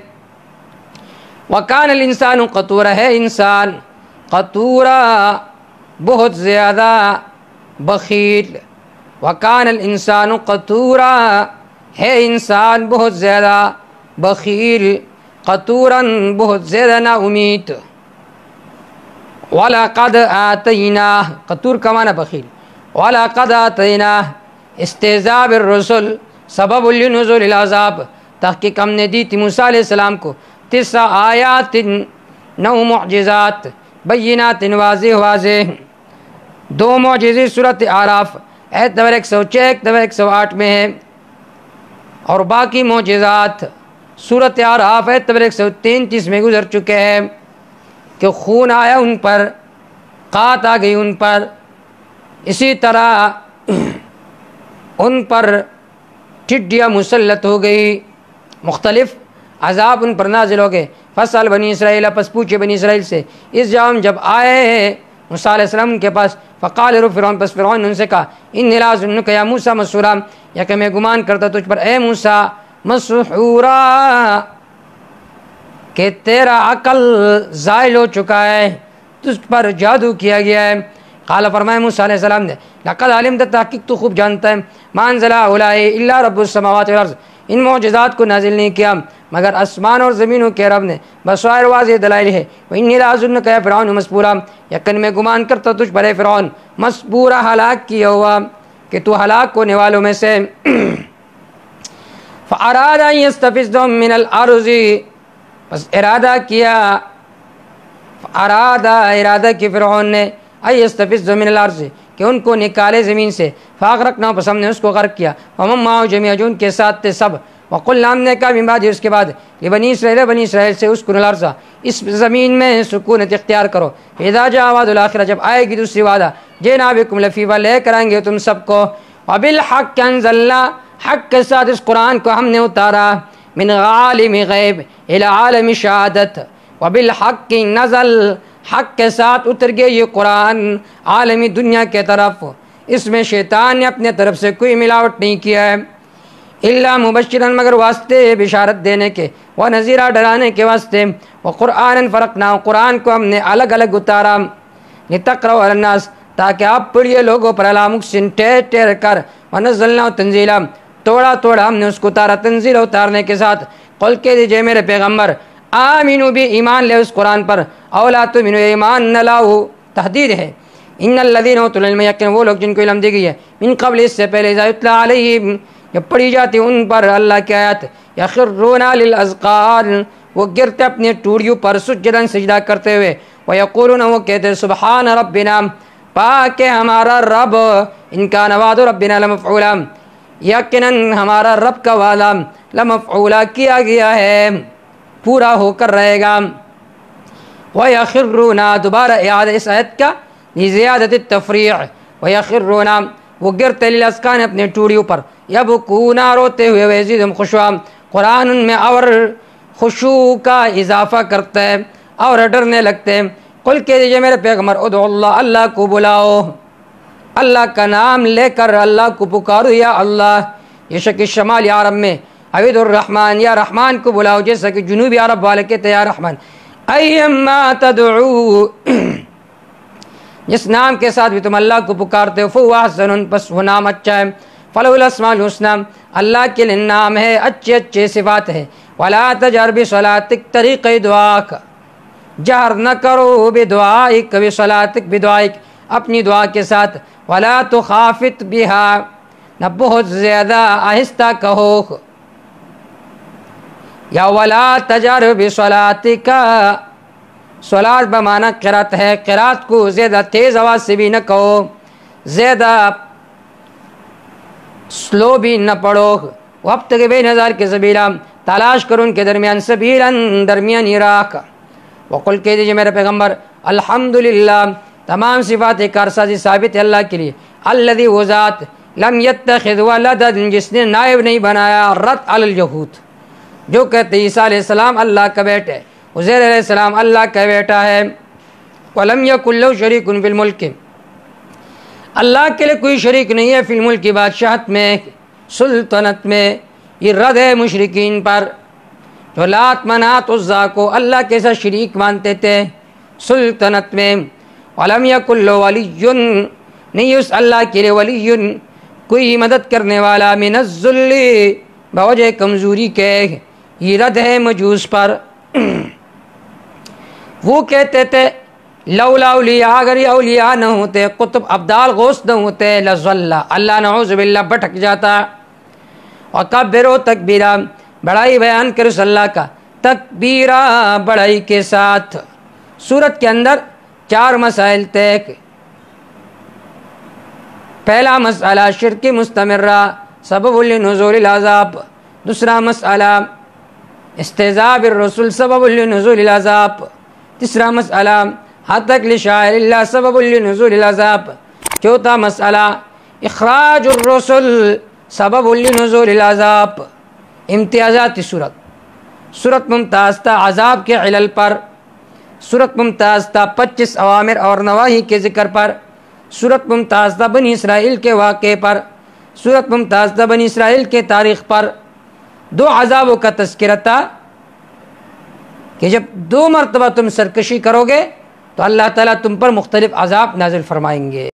وکان الانسان قتورا، ہے انسان قتورا، بہت زیادہ بخیل، وکان الانسان قتورا، ہے انسان بہت زیادہ بخیل، قتورا، بہت زیادہ نا امید، وَلَقَدْ آتَيْنَاهُ، قتور کا معنی بخیل، وَلَقَدْ آتَيْنَاهُ، استہزاء بالرسل سبب لنزول العذاب، تحقیق ہم نے دی تھی موسیٰ علیہ السلام کو 9 آیات، 9 معجزات، بینات، واضح، 2 معجزے سورۃ اعراف آیت نمبر 106 آیت نمبر 108 میں ہے، اور باقی معجزات سورۃ اعراف آیت نمبر 133 میں گزر چکے ہیں، کہ خون آیا ان پر، قات آ گئی ان پر، اسی طرح ان پر ٹڈیاں مسلط ہو گئی، مختلف عذاب ان پر نازل ہو گئے۔ فسأل بنی اسرائیل، پس پوچھے بنی اسرائیل سے، اس جاؤں جب آئے موسیٰ علیہ السلام کے پاس، فقال رو فرعون، پس فرعون نے ان سے کہا، انی لاظنک یا موسیٰ مسحورا، یا کہ میں گمان کرتا تجھ پر اے موسیٰ مسحورا، کہ تیرا عقل زائل ہو چکا ہے، تجھ پر جادو کیا گیا ہے۔ قال فرمائے موسیٰ علیہ السلام نے، لقد علمت، تحقیق تو خوب جانتا ہے، ما انزل هؤلاء الا رب السماوات والارض، ان معجزات کو نازل نہیں کیا مگر آسمان اور زمینوں کے رب نے، بصائر واضح دلائل ہے۔ وانی لاظنک یا فرعون مسبورا، یقین میں گمان کرتا تجھ پر اے فرعون مسبورا، ہلاک کیا ہوا، کہ تو ہلاک ہونے والوں میں سے۔ فاراد ان یستفزهم من الارض، بس ارادہ کیا، ارادہ کی فرعون نے، ان یستفزهم من الارض، کہ ان کو نکالے زمین سے، فاغرقنا، پس ہم نے اس کو غرق کیا، ومن معه جميعا، جو ان کے ساتھ تھے سب، وقلنا، ہم نے کہا من بعد، اس کے بعد، لبنی اسرائیل، بنی اسرائیل سے، اسکنوا الارض، اس زمین میں سکونت اختیار کرو، اذا جاء وعد الاخرہ، جب آئے گی دوسری وعدہ، جئنا بکم لفیفا، لے کر آئیں گے تم سب کو، وبالحق انزلنا، حق کے ساتھ اس قرآن کو ہم نے اتارا، من عالم غیب الى عالم شہادت، وبالحق نزل، حق کے ساتھ اتر گئے یہ قرآن عالمی دنیا کے طرف، اس میں شیطان نے اپنے طرف سے کوئی ملاوٹ نہیں کیا ہے، الا مبشرا، مگر واسطے بشارت دینے کے، ونذیرا، ڈرانے کے واسطے، وقرآنا فرقنا، قرآن کو ہم نے الگ الگ اتارا، لتقرؤ علی الناس، تاکہ آپ پڑھیے لوگوں پر، علی مکث، ٹھہر ٹھہر کر، ونزلنا تنزیلا، توڑا توڑا ہم نے اس کو اتارا، تنزیل اتارنے کے ساتھ۔ قل کہہ دیجئے میرے پیغمبر، آمینو بھی، ایمان لے اس قرآن پر، او لا تؤمنو، ایمان نہ لاؤ، تحدید ہے، ان الذین اوتوا العلم، یقین وہ لوگ جن کو علم دی گئی ہے، من قبل، اس سے پہلے، اذا یتلی علیہم، جب پڑھی جاتی ان پر اللہ کی آیات، یخرون للاذقان، وہ گرتے اپنے ٹوڑیوں پر، سجدا، سجدہ کرتے ہوئے، ویقولون، وہ کہتے سبحان ربنا، پاک ہے ہمارا رب، ان کان وعد ربنا لمفعولا، یقیناً ہمارا رب کا وعدہ لمفعولا، کیا گیا ہے، پورا ہو کر رہے گا۔ وَيَخِرُّونَ، دوبارہ اعادہ اس آیت کا لزیادت التفریع، وَيَخِرُّونَ، وہ گرتے للاذقان، اپنے ٹوڑیوں پر، یبکون، روتے ہوئے، ویزیدہم خشوعا، قرآن ان میں اور خشوع کا اضافہ کرتا ہے اور ڈرنے لگتے ہیں۔ قل کہہ دیجئے میرے پیغمبر، ادعو اللہ، اللہ کو بلاؤ، اللہ کا نام لے کر اللہ کو پکارو، یا اللہ، یہ شک شمال عرب میں، عبید الرحمن، یا رحمان کو بلاؤ، جیسا کہ جنوبی عرب والے کہتے ہیں یا رحمان، ایما تدعو، جس نام کے ساتھ بھی تم اللہ کو پکارتے ہو، فہو احسن، پس وہ نام اچھا ہے، فلہ الاسماء الحسنی، اللہ کے لیے نام ہے، اچھے اچھے صفات ہے، ولا تجہر بصلاتک، طریقہ دعا کا جہر نہ کرو، بدعائک، بصلاتک، بدعائک، اپنی دعا کے ساتھ، ولا تخافت بہا، نہ بہت زیادہ آہستہ کہو، یا ولا تجہر بصلاتک، صلات بمعنی قرات ہے، قرات کو زیادہ تیز آواز سے بھی نہ کہو، زیادہ سلو بھی نہ پڑھو، وابتغ بین ذلک سبیلا، تلاش کرو ان کے درمیان، سبیلا، درمیانی راہ۔ وقل کہہ دیجیے میرے پیغمبر، الحمدللہ، تمام صفات کارسازی ثابت ہے اللہ کے لیے، الذی، وہ ذات، لم یتخذ ولدا، جس نے نائب نہیں بنایا، رد علی الیہود، جو کہتے عیسیٰ علیہ السلام اللہ کا بیٹا ہے، عزیر علیہ السلام اللہ کا بیٹا ہے، ولم یکن لہ شریک فی الملک، اللہ کے لیے کوئی شریک نہیں ہے، فی الملک، بادشاہت میں، سلطنت میں، یہ رد ہے مشرکین پر، جو لات، منات، عزا کو اللہ کے ساتھ شریک مانتے تھے سلطنت میں، ولم یکن لہ ولی، نہیں اس اللہ کے لیے ولی، کوئی مدد کرنے والا، من الذل، بوجہ کمزوری کے، یہ رد ہے مجوس پر۔ وہ کہتے تھے لولا اولیاء، اگر یہ اولیاء نہ ہوتے، قطب، ابدال، غوث نہ ہوتے، لضل، اللہ نعوذ باللہ بھٹک جاتا۔ وکبروا تکبیرا، بڑائی بیان کرو اس اللہ کا، تکبیرا، بڑائی کے ساتھ۔ سورت کے اندر 4 مسائل تھے۔ پہلا مسئلہ شرک مستمرہ، سبب لنزول العذاب۔ دوسرا مسئلہ استہزاء بالرسول، سبب لنزول العذاب۔ تیسرا مسئلہ ہتک لشاعر اللہ سبب لنزول العذاب۔ چوتھا مسئلہ اخراج الرسل سبب لنزول العذاب۔ امتیازات صورت ممتاز تھا عذاب کے علل پر، صورت ممتاز تھا 25 اوامر اور نواہی کے ذکر پر، صورت ممتاز تھا بنی اسرائیل کے واقعے پر، صورت ممتاز تھا بنی اسرائیل کے تاریخ پر۔ 2 عذابوں کا تذکرہ تھا کہ جب 2 مرتبہ تم سرکشی کرو گے تو اللہ تعالیٰ تم پر مختلف عذاب نازل فرمائیں گے۔